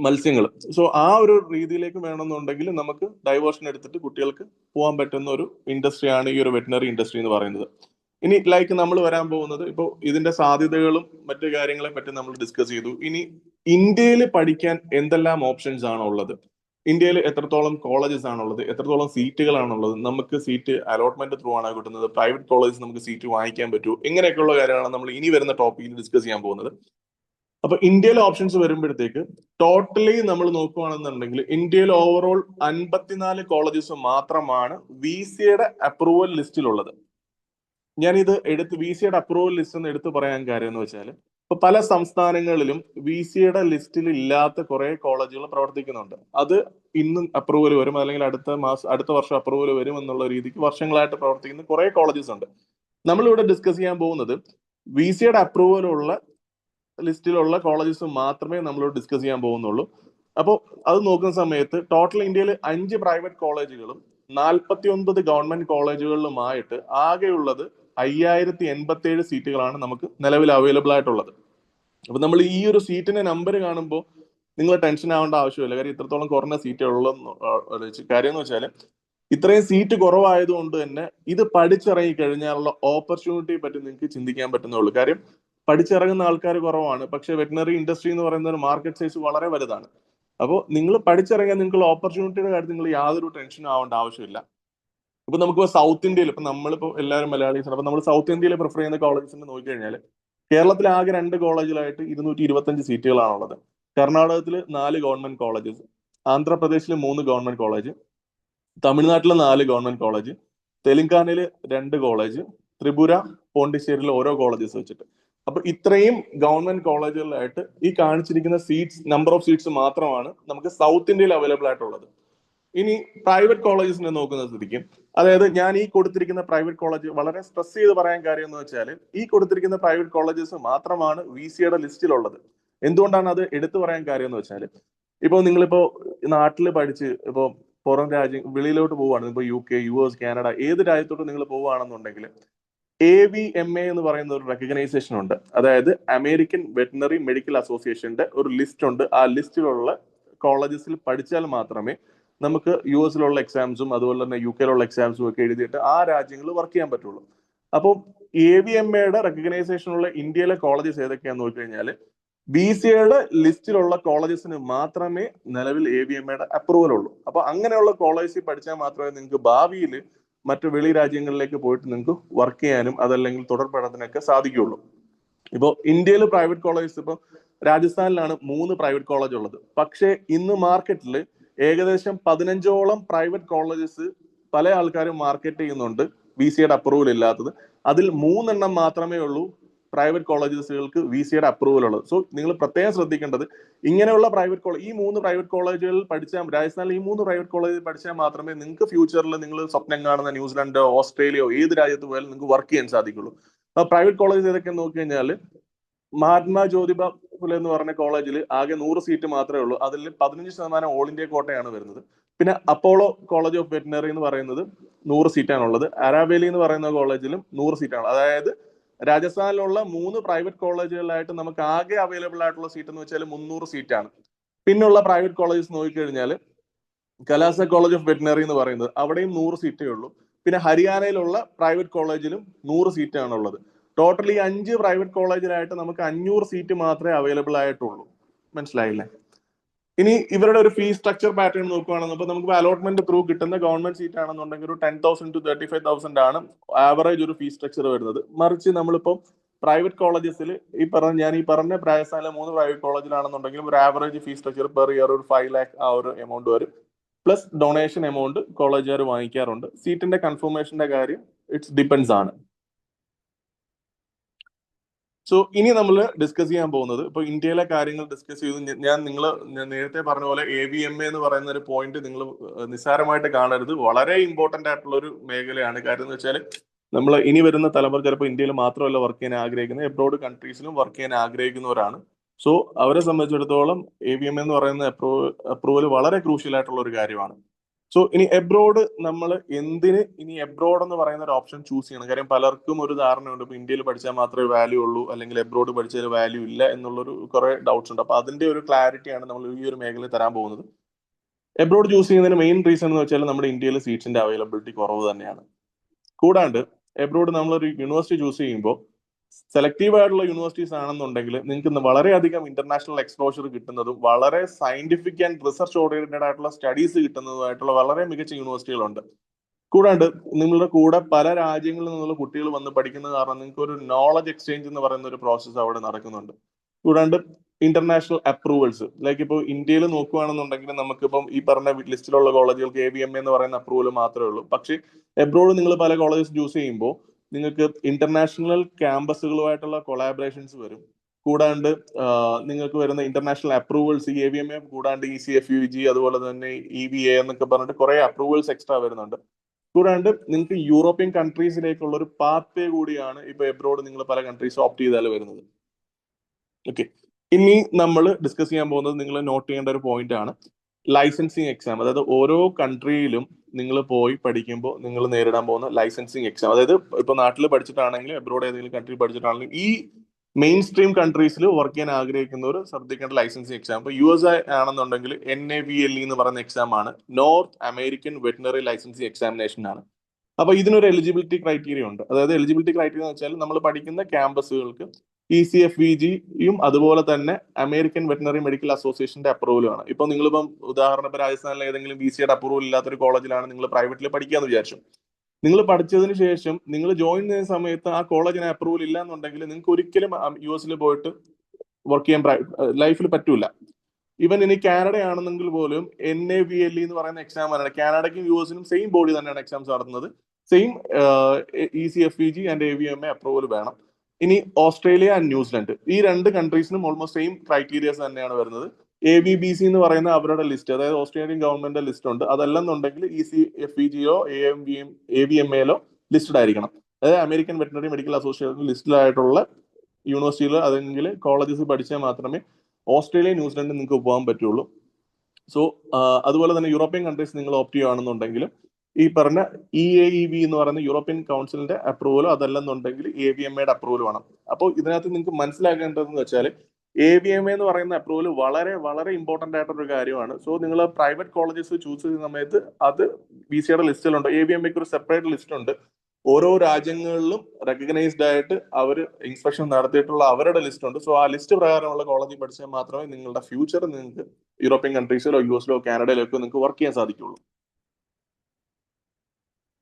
മത്സ്യങ്ങൾ. സോ ആ ഒരു രീതിയിലേക്ക് വേണമെന്നുണ്ടെങ്കിൽ നമുക്ക് ഡൈവേർഷൻ എടുത്തിട്ട് കുട്ടികൾക്ക് പോകാൻ പറ്റുന്ന ഒരു ഇൻഡസ്ട്രിയാണ് ഈ ഒരു വെറ്റിനറി ഇൻഡസ്ട്രി എന്ന് പറയുന്നത്. ഇനി ലൈക്ക് നമ്മൾ വരാൻ പോകുന്നത് ഇപ്പോൾ ഇതിന്റെ സാധ്യതകളും മറ്റു കാര്യങ്ങളെ പറ്റി നമ്മൾ ഡിസ്കസ് ചെയ്തു. ഇനി ഇന്ത്യയിൽ പഠിക്കാൻ എന്തെല്ലാം ഓപ്ഷൻസ് ആണ് ഉള്ളത്, ഇന്ത്യയിൽ എത്രത്തോളം കോളേജസ് ആണുള്ളത്, എത്രത്തോളം സീറ്റുകളാണുള്ളത്, നമുക്ക് സീറ്റ് അലോട്ട്മെന്റ് ത്രൂ ആണോ കിട്ടുന്നത്, പ്രൈവറ്റ് കോളേജസ് നമുക്ക് സീറ്റ് വാങ്ങിക്കാൻ പറ്റുമോ, ഇങ്ങനെയൊക്കെയുള്ള കാര്യങ്ങളാണ് നമ്മൾ ഇനി വരുന്ന ടോപ്പിക്കിൽ ഡിസ്കസ് ചെയ്യാൻ പോകുന്നത്. അപ്പൊ ഇന്ത്യയിലെ ഓപ്ഷൻസ് വരുമ്പോഴത്തേക്ക് ടോട്ടലി നമ്മൾ നോക്കുകയാണെന്നുണ്ടെങ്കിൽ ഇന്ത്യയിൽ ഓവറോൾ 54 കോളേജസ് മാത്രമാണ് VC-യുടെ അപ്രൂവൽ ലിസ്റ്റിലുള്ളത്. ഞാനിത് VC-യുടെ അപ്രൂവൽ ലിസ്റ്റ് എന്ന് എടുത്തു പറയാൻ കാര്യം എന്ന് വെച്ചാൽ ഇപ്പൊ പല സംസ്ഥാനങ്ങളിലും VC-യുടെ ലിസ്റ്റിൽ ഇല്ലാത്ത കുറെ കോളേജുകൾ പ്രവർത്തിക്കുന്നുണ്ട്. അത് ഇന്നും അപ്രൂവൽ വരും, അല്ലെങ്കിൽ അടുത്ത വർഷം അപ്രൂവൽ വരും എന്നുള്ള രീതിക്ക് വർഷങ്ങളായിട്ട് പ്രവർത്തിക്കുന്ന കുറെ കോളേജസ് ഉണ്ട്. നമ്മളിവിടെ ഡിസ്കസ് ചെയ്യാൻ പോകുന്നത് VC-യുടെ അപ്രൂവലുള്ള ലിസ്റ്റിലുള്ള കോളേജസ് മാത്രമേ നമ്മളോട് ഡിസ്കസ് ചെയ്യാൻ പോകുന്നുള്ളൂ. അപ്പോൾ അത് നോക്കുന്ന സമയത്ത് ടോട്ടൽ ഇന്ത്യയിൽ 5 പ്രൈവറ്റ് കോളേജുകളും 49 ഗവൺമെന്റ് കോളേജുകളിലുമായിട്ട് ആകെയുള്ളത് 5087 സീറ്റുകളാണ് നമുക്ക് നിലവിൽ അവൈലബിൾ ആയിട്ടുള്ളത്. അപ്പൊ നമ്മൾ ഈ ഒരു സീറ്റിന്റെ നമ്പർ കാണുമ്പോൾ നിങ്ങൾ ടെൻഷൻ ആവേണ്ട ആവശ്യമില്ല. കാര്യം ഇത്രത്തോളം കുറഞ്ഞ സീറ്റേ ഉള്ളൂ. കാര്യം എന്ന് വെച്ചാൽ ഇത്രയും സീറ്റ് കുറവായതുകൊണ്ട് തന്നെ ഇത് പഠിച്ചിറങ്ങി കഴിഞ്ഞാലുള്ള ഓപ്പർച്യൂണിറ്റിയെ പറ്റി നിങ്ങൾക്ക് ചിന്തിക്കാൻ പറ്റുന്നുള്ളൂ. കാര്യം പഠിച്ചിറങ്ങുന്ന ആൾക്കാർ കുറവാണ്, പക്ഷെ വെറ്റിനറി ഇൻഡസ്ട്രി എന്ന് പറയുന്ന ഒരു മാർക്കറ്റ് സൈസ് വളരെ വലുതാണ്. അപ്പോൾ നിങ്ങൾ പഠിച്ചിറങ്ങിയാൽ നിങ്ങൾക്ക് ഓപ്പർച്യൂണിറ്റിയുടെ കാര്യത്തിൽ നിങ്ങൾ യാതൊരു ടെൻഷനും ആവേണ്ട ആവശ്യമില്ല. ഇപ്പൊ നമുക്ക് സൗത്ത് ഇന്ത്യയിൽ ഇപ്പൊ നമ്മളിപ്പോ എല്ലാവരും മലയാളീസാണ്. അപ്പൊ നമ്മൾ സൗത്ത് ഇന്ത്യയിൽ പ്രിഫർ ചെയ്യുന്ന കോളേജസിന് നോക്കിക്കഴിഞ്ഞാൽ കേരളത്തിൽ ആകെ 2 കോളേജിലായിട്ട് 225 സീറ്റുകളാണുള്ളത്. കർണാടകത്തിൽ 4 ഗവൺമെന്റ് കോളേജസ്, ആന്ധ്രാപ്രദേശിൽ 3 ഗവൺമെന്റ് കോളേജ്, തമിഴ്നാട്ടിൽ 4 ഗവൺമെന്റ് കോളേജ്, തെലങ്കാനയിൽ 2 കോളേജ്, ത്രിപുര, പോണ്ടിച്ചേരിയിൽ ഓരോ കോളേജസ് വെച്ചിട്ട്. അപ്പൊ ഇത്രയും ഗവൺമെന്റ് കോളേജുകളിലായിട്ട് ഈ കാണിച്ചിരിക്കുന്ന നമ്പർ ഓഫ് സീറ്റ്സ് മാത്രമാണ് നമുക്ക് സൗത്ത് ഇന്ത്യയിൽ അവൈലബിൾ ആയിട്ടുള്ളത്. ഇനി പ്രൈവറ്റ് കോളേജസിനെ നോക്കുന്ന സ്ഥിതിക്ക്, അതായത് ഞാൻ ഈ കൊടുത്തിരിക്കുന്ന പ്രൈവറ്റ് കോളേജ് വളരെ സ്ട്രെസ് ചെയ്ത് പറയാൻ കാര്യം എന്ന് വെച്ചാൽ ഈ കൊടുത്തിരിക്കുന്ന പ്രൈവറ്റ് കോളേജസ് മാത്രമാണ് VC-യുടെ ലിസ്റ്റിലുള്ളത്. എന്തുകൊണ്ടാണ് അത് എടുത്തു പറയാൻ കാര്യം എന്ന് വെച്ചാൽ, ഇപ്പൊ നിങ്ങളിപ്പോ നാട്ടിൽ പഠിച്ച് ഇപ്പോ പുറം വെളിയിലോട്ട് പോവുകയാണ്, ഇപ്പൊ UK, US, കാനഡ, ഏത് രാജ്യത്തോട്ട് നിങ്ങൾ പോവുകയാണെന്നുണ്ടെങ്കിൽ AVMA എന്ന് പറയുന്ന ഒരു റെക്കഗ്നൈസേഷൻ ഉണ്ട്. അതായത് അമേരിക്കൻ വെറ്റിനറി മെഡിക്കൽ അസോസിയേഷന്റെ ഒരു ലിസ്റ്റ് ഉണ്ട്. ആ ലിസ്റ്റിലുള്ള കോളേജസിൽ പഠിച്ചാൽ മാത്രമേ നമുക്ക് US-ലുള്ള എക്സാംസും അതുപോലെ തന്നെ UK-ലുള്ള എക്സാംസും ഒക്കെ എഴുതിയിട്ട് ആ രാജ്യങ്ങളിൽ വർക്ക് ചെയ്യാൻ പറ്റുള്ളൂ. അപ്പോൾ AVMA-യുടെ റെക്കഗ്നൈസേഷനുള്ള ഇന്ത്യയിലെ കോളേജസ് ഏതൊക്കെയാന്ന് നോക്കിക്കഴിഞ്ഞാൽ VC-യുടെ ലിസ്റ്റിലുള്ള കോളേജസിന് മാത്രമേ നിലവിൽ AVMA-യുടെ അപ്രൂവൽ ഉള്ളൂ. അപ്പൊ അങ്ങനെയുള്ള കോളേജിൽ പഠിച്ചാൽ മാത്രമേ നിങ്ങൾക്ക് ഭാവിയിൽ മറ്റു വെളി രാജ്യങ്ങളിലേക്ക് പോയിട്ട് നിങ്ങൾക്ക് വർക്ക് ചെയ്യാനും അതല്ലെങ്കിൽ തുടർ പഠനത്തിനൊക്കെ സാധിക്കുള്ളൂ. ഇപ്പോൾ ഇന്ത്യയിൽ പ്രൈവറ്റ് കോളേജസ് ഇപ്പൊ രാജസ്ഥാനിലാണ് 3 പ്രൈവറ്റ് കോളേജ് ഉള്ളത്. പക്ഷേ ഇന്ന് മാർക്കറ്റിൽ ഏകദേശം 15ഓളം പ്രൈവറ്റ് കോളേജസ് പല ആൾക്കാരും മാർക്കറ്റ് ചെയ്യുന്നുണ്ട് VC-യുടെ അപ്രൂവൽ ഇല്ലാത്തത്. അതിൽ 3 എണ്ണം മാത്രമേ ഉള്ളൂ പ്രൈവറ്റ് കോളേജസുകൾക്ക് VC-യുടെ അപ്രൂവൽ ഉള്ളത്. സോ നിങ്ങൾ പ്രത്യേകം ശ്രദ്ധിക്കേണ്ടത് ഇങ്ങനെയുള്ള പ്രൈവറ്റ് കോളേജ്, ഈ 3 പ്രൈവറ്റ് കോളേജുകളിൽ പഠിച്ചാൽ, രാജസ്ഥാനിൽ ഈ 3 പ്രൈവറ്റ് കോളേജിൽ പഠിച്ചാൽ മാത്രമേ നിങ്ങൾക്ക് ഫ്യൂച്ചറിൽ നിങ്ങൾ സ്വപ്നം കാണുന്ന ന്യൂസിലൻഡോ ഓസ്ട്രേലിയയോ ഏത് രാജ്യത്ത് പോയാലും നിങ്ങൾക്ക് വർക്ക് ചെയ്യാൻ സാധിക്കുള്ളൂ. അപ്പൊ പ്രൈവറ്റ് കോളേജ് ഏതൊക്കെ നോക്കി കഴിഞ്ഞാൽ മഹാത്മാ ജ്യോതിബ ഫുലെ എന്ന് പറഞ്ഞ കോളേജിൽ ആകെ 100 സീറ്റ് മാത്രമേ ഉള്ളൂ. അതിൽ 15% ഓൾ ഇന്ത്യ കോട്ടയാണ് വരുന്നത്. പിന്നെ അപ്പോളോ കോളേജ് ഓഫ് വെറ്റിനറി എന്ന് പറയുന്നത് 100 സീറ്റാണുള്ളത്. അരാബേലി എന്ന് പറയുന്ന കോളേജിലും 100 സീറ്റാണ്. അതായത് രാജസ്ഥാനിലുള്ള 3 പ്രൈവറ്റ് കോളേജുകളിലായിട്ട് നമുക്ക് ആകെ അവൈലബിൾ ആയിട്ടുള്ള സീറ്റ് എന്ന് വെച്ചാൽ 300 സീറ്റാണ്. പിന്നുള്ള പ്രൈവറ്റ് കോളേജസ് നോക്കിക്കഴിഞ്ഞാൽ കലാസ കോളേജ് ഓഫ് വെറ്റിനറി എന്ന് പറയുന്നത്, അവിടെയും 100 സീറ്റേ ഉള്ളൂ. പിന്നെ ഹരിയാനയിലുള്ള പ്രൈവറ്റ് കോളേജിലും 100 സീറ്റാണ് ഉള്ളത്. ടോട്ടലി 5 പ്രൈവറ്റ് കോളേജിലായിട്ട് നമുക്ക് 500 സീറ്റ് മാത്രമേ അവൈലബിൾ ആയിട്ടുള്ളൂ. മനസ്സിലായില്ലേ? ഇനി ഇവരുടെ ഒരു ഫീസ് സ്ട്രക്ചർ പാറ്റേൺ നോക്കുകയാണെന്ന് നമുക്ക് അലോട്ട്മെന്റ് ത്രൂ കിട്ടുന്ന ഗവൺമെന്റ് സീറ്റ് ആണെന്നുണ്ടെങ്കിൽ ഒരു 10,000 to 35,000 ആണ് ആവറേജ് ഒരു ഫീസ് സ്ട്രക്ചർ വരുന്നത്. മറിച്ച് നമ്മളിപ്പോൾ പ്രൈവറ്റ് കോളേജസിൽ ഞാൻ ഈ പറഞ്ഞ രാജസ്ഥാനിലെ 3 പ്രൈവറ്റ് കോളേജിലാണെന്നുണ്ടെങ്കിലും ഒരു average fees structure per year ഒരു 5 lakh ആ ഒരു എമൗണ്ട് വരും. പ്ലസ് ഡൊണേഷൻ എമൗണ്ട് കോളേജുകാർ വാങ്ങിക്കാറുണ്ട്. സീറ്റിന്റെ കൺഫർമേഷന്റെ കാര്യം ഇറ്റ്സ് ഡിപ്പെൻസ് ആണ്. സോ ഇനി നമ്മൾ ഡിസ്കസ് ചെയ്യാൻ പോകുന്നത്, ഇപ്പൊ ഇന്ത്യയിലെ കാര്യങ്ങൾ ഡിസ്കസ് ചെയ്തു. ഞാൻ നേരത്തെ പറഞ്ഞ പോലെ AVMA എന്ന് പറയുന്ന ഒരു പോയിന്റ് നിങ്ങൾ നിസ്സാരമായിട്ട് കാണരുത്. വളരെ ഇമ്പോർട്ടന്റ് ആയിട്ടുള്ള ഒരു മേഖലയാണ്. കാര്യം എന്ന് വെച്ചാൽ നമ്മൾ ഇനി വരുന്ന തലമുറ ചിലപ്പോൾ ഇന്ത്യയിൽ മാത്രമല്ല വർക്ക് ചെയ്യാൻ ആഗ്രഹിക്കുന്നത്, എബ്രോഡ് കൺട്രീസിലും വർക്ക് ചെയ്യാൻ ആഗ്രഹിക്കുന്നവരാണ്. സോ അവരെ സംബന്ധിച്ചിടത്തോളം AVMA എന്ന് പറയുന്ന അപ്രൂവൽ വളരെ ക്രൂഷ്യൽ ആയിട്ടുള്ള ഒരു കാര്യമാണ്. സോ ഇനി എബ്രോഡ് നമ്മൾ എന്തിന് ഇനി എബ്രോഡ് എന്ന് പറയുന്ന ഒരു ഓപ്ഷൻ ചൂസ് ചെയ്യണം? കാര്യം പലർക്കും ഒരു ധാരണയുണ്ട്, ഇപ്പൊ ഇന്ത്യയിൽ പഠിച്ചാൽ മാത്രമേ വാല്യൂ ഉള്ളൂ അല്ലെങ്കിൽ എബ്രോഡ് പഠിച്ചാൽ വാല്യൂ ഇല്ല എന്നുള്ളൊരു കുറെ ഡൗട്ട്സ് ഉണ്ട്. അപ്പൊ അതിന്റെ ഒരു ക്ലാരിറ്റിയാണ് നമ്മൾ ഈ ഒരു മേഖലയിൽ തരാൻ പോകുന്നത്. എബ്രോഡ് ചൂസ് ചെയ്യുന്നതിന് മെയിൻ റീസൺ എന്ന് വെച്ചാൽ നമ്മുടെ ഇന്ത്യയിൽ സീറ്റ്സിന്റെ അവൈലബിലിറ്റി കുറവ് തന്നെയാണ്. കൂടാണ്ട് എബ്രോഡ് നമ്മളൊരു യൂണിവേഴ്സിറ്റി ചൂസ് ചെയ്യുമ്പോൾ സെലക്റ്റീവ് ആയിട്ടുള്ള യൂണിവേഴ്സിറ്റീസ് ആണെന്നുണ്ടെങ്കിൽ നിങ്ങൾക്ക് വളരെയധികം ഇന്റർനാഷണൽ എക്സ്പോഷർ കിട്ടുന്നതും വളരെ സയന്റിഫിക് ആൻഡ് റിസർച്ച് ഓറിയന്റഡ് ആയിട്ടുള്ള സ്റ്റഡീസ് കിട്ടുന്നതുമായിട്ടുള്ള വളരെ മികച്ച യൂണിവേഴ്സിറ്റികളുണ്ട്. കൂടാണ്ട് നിങ്ങളുടെ കൂടെ പല രാജ്യങ്ങളിൽ നിന്നുള്ള കുട്ടികൾ വന്ന് പഠിക്കുന്ന കാരണം നിങ്ങൾക്ക് ഒരു നോളജ് എക്സ്ചേഞ്ച് എന്ന് പറയുന്ന ഒരു പ്രോസസ്സ് അവിടെ നടക്കുന്നുണ്ട്. കൂടാണ്ട് ഇന്റർനാഷണൽ അപ്രൂവൽസ്, ലൈക്ക് ഇപ്പോൾ ഇന്ത്യയിൽ നോക്കുകയാണെന്നുണ്ടെങ്കിൽ നമുക്കിപ്പം ഈ പറഞ്ഞ ലിസ്റ്റിലുള്ള കോളേജുകൾക്ക് ABMA എന്ന് പറയുന്ന അപ്രൂവൽ മാത്രമേ ഉള്ളൂ. പക്ഷേ എബ്രോഡ് നിങ്ങൾ പല കോളേജസ് ചൂസ് ചെയ്യുമ്പോൾ നിങ്ങൾക്ക് ഇന്റർനാഷണൽ ക്യാമ്പസുകളുമായിട്ടുള്ള കൊളാബറേഷൻസ് വരും. കൂടാണ്ട് നിങ്ങൾക്ക് വരുന്ന ഇന്റർനാഷണൽ അപ്രൂവൽസ്, ഈ ABMA കൂടാണ്ട് ECFUG അതുപോലെ തന്നെ EVA എന്നൊക്കെ പറഞ്ഞിട്ട് കുറെ അപ്രൂവൽസ് എക്സ്ട്രാ വരുന്നുണ്ട്. കൂടാണ്ട് നിങ്ങൾക്ക് യൂറോപ്യൻ കൺട്രീസിലേക്കുള്ള ഒരു പാത്ത് കൂടിയാണ് ഇപ്പൊ എബ്രോഡ് നിങ്ങൾ പല കൺട്രീസ് ഓപ്റ്റ് ചെയ്താൽ വരുന്നത്. ഓക്കെ, ഇനി നമ്മൾ ഡിസ്കസ് ചെയ്യാൻ പോകുന്നത് നിങ്ങൾ നോട്ട് ചെയ്യേണ്ട ഒരു പോയിന്റ് ആണ് ലൈസൻസിങ് എക്സാം. അതായത് ഓരോ കൺട്രിയിലും നിങ്ങൾ പോയി പഠിക്കുമ്പോൾ നിങ്ങൾ നേരിടാൻ പോകുന്ന ലൈസൻസിങ് എക്സാം. അതായത് ഇപ്പൊ നാട്ടിൽ പഠിച്ചിട്ടാണെങ്കിലും എബ്രോഡ് ഏതെങ്കിലും കൺട്രി പഠിച്ചിട്ടാണെങ്കിലും ഈ മെയിൻ സ്ട്രീം കൺട്രീസിൽ വർക്ക് ചെയ്യാൻ ആഗ്രഹിക്കുന്നവർ ശ്രദ്ധിക്കേണ്ട ലൈസൻസിങ് എക്സാം. ഇപ്പൊ USA ആണെന്നുണ്ടെങ്കിൽ NAVLE എന്ന് പറയുന്ന എക്സാം ആണ്, north American veterinary licensing examination ആണ്. അപ്പൊ ഇതിനൊരു എലിജിബിലിറ്റി ക്രൈറ്റീരിയ ഉണ്ട്. അതായത് എലിജിബിലിറ്റി ക്രൈറ്റീരിയ എന്ന് വെച്ചാൽ നമ്മൾ പഠിക്കുന്ന ക്യാമ്പസുകൾക്ക് ECFVG-യും അതുപോലെ തന്നെ അമേരിക്കൻ വെറ്റിനറി മെഡിക്കൽ അസോസിയേഷന്റെ അപ്രൂവലാണ്. ഇപ്പൊ നിങ്ങളിപ്പം ഉദാഹരണം ഇപ്പൊ രാജസ്ഥാനിലെ ഏതെങ്കിലും VCയുടെ അപ്രൂവൽ ഇല്ലാത്തൊരു കോളേജിലാണ് നിങ്ങൾ പ്രൈവറ്റിൽ പഠിക്കാന്ന് വിചാരിച്ചു. നിങ്ങൾ പഠിച്ചതിന് ശേഷം നിങ്ങൾ ജോയിൻ ചെയ്യുന്ന സമയത്ത് ആ കോളേജിന് അപ്രൂവൽ ഇല്ല എന്നുണ്ടെങ്കിൽ നിങ്ങൾക്ക് ഒരിക്കലും US പോയിട്ട് വർക്ക് ചെയ്യാൻ ലൈഫിൽ പറ്റൂല. ഈവൻ ഇനി കാനഡ ആണെന്നെങ്കിൽ പോലും NAVLE എന്ന് പറയുന്ന എക്സാം ആണ്. കാനഡയ്ക്കും US-നും സെയിം ബോഡി തന്നെയാണ് എക്സാംസ് നടത്തുന്നത്. Same ECFVG and AVMA approval വേണം. ഇനി ഓസ്ട്രേലിയ ആൻഡ് ന്യൂസിലൻഡ്, ഈ രണ്ട് കൺട്രീസിനും ഓൾമോസ്റ്റ് സെയിം ക്രൈറ്റീരിയസ് തന്നെയാണ് വരുന്നത്. AVBC എന്ന് പറയുന്ന അവരുടെ ലിസ്റ്റ്, അതായത് ഓസ്ട്രേലിയൻ ഗവൺമെന്റ് ലിസ്റ്റ് ഉണ്ട്. അതല്ലെന്നുണ്ടെങ്കിൽ ECFVG-യോ AVMA-ലോ ലിസ്റ്റഡ് ആയിരിക്കണം. അതായത് അമേരിക്കൻ വെറ്റിനറി മെഡിക്കൽ അസോസിയേഷൻ ലിസ്റ്റിലായിട്ടുള്ള യൂണിവേഴ്സിറ്റിയിൽ അതെങ്കിൽ കോളേജസ് പഠിച്ചാൽ മാത്രമേ ഓസ്ട്രേലിയ ന്യൂസിലൻഡ് നിങ്ങൾക്ക് പോകാൻ പറ്റുള്ളൂ. സോ അതുപോലെ തന്നെ യൂറോപ്യൻ കൺട്രീസ് നിങ്ങൾ ഓപ്റ്റ് ചെയ്യുകയാണെന്നുണ്ടെങ്കിൽ ഈ പറഞ്ഞ EAEV എന്ന് പറയുന്ന യൂറോപ്യൻ കൗൺസിലിന്റെ അപ്രൂവലോ അതല്ലെന്നുണ്ടെങ്കിൽ AVMA-യുടെ അപ്രൂവൽ വേണം. അപ്പോൾ ഇതിനകത്ത് നിങ്ങൾക്ക് മനസ്സിലാക്കേണ്ടതെന്ന് വെച്ചാൽ AVMA എന്ന് പറയുന്ന അപ്രൂവൽ വളരെ വളരെ ഇമ്പോർട്ടന്റ് ആയിട്ടൊരു കാര്യമാണ്. സോ നിങ്ങൾ പ്രൈവറ്റ് കോളേജസ് ചൂസ് ചെയ്യുന്ന സമയത്ത് അത് VCയുടെ ലിസ്റ്റിലുണ്ട്. AVMA-ക്ക് ഒരു സെപ്പറേറ്റ് ലിസ്റ്റ് ഉണ്ട്. ഓരോ രാജ്യങ്ങളിലും റെക്കഗ്നൈസ്ഡ് ആയിട്ട് അവർ ഇൻസ്പെക്ഷൻ നടത്തിയിട്ടുള്ള അവരുടെ ലിസ്റ്റ് ഉണ്ട്. സോ ആ ലിസ്റ്റ് പ്രകാരമുള്ള കോളേജിൽ പഠിച്ചാൽ മാത്രമേ നിങ്ങളുടെ ഫ്യൂച്ചർ നിങ്ങൾക്ക് യൂറോപ്യൻ കൺട്രീസിലോ US-ലോ കാനഡയിലോ ഒക്കെ നിങ്ങൾക്ക് വർക്ക് ചെയ്യാൻ സാധിക്കുള്ളൂ.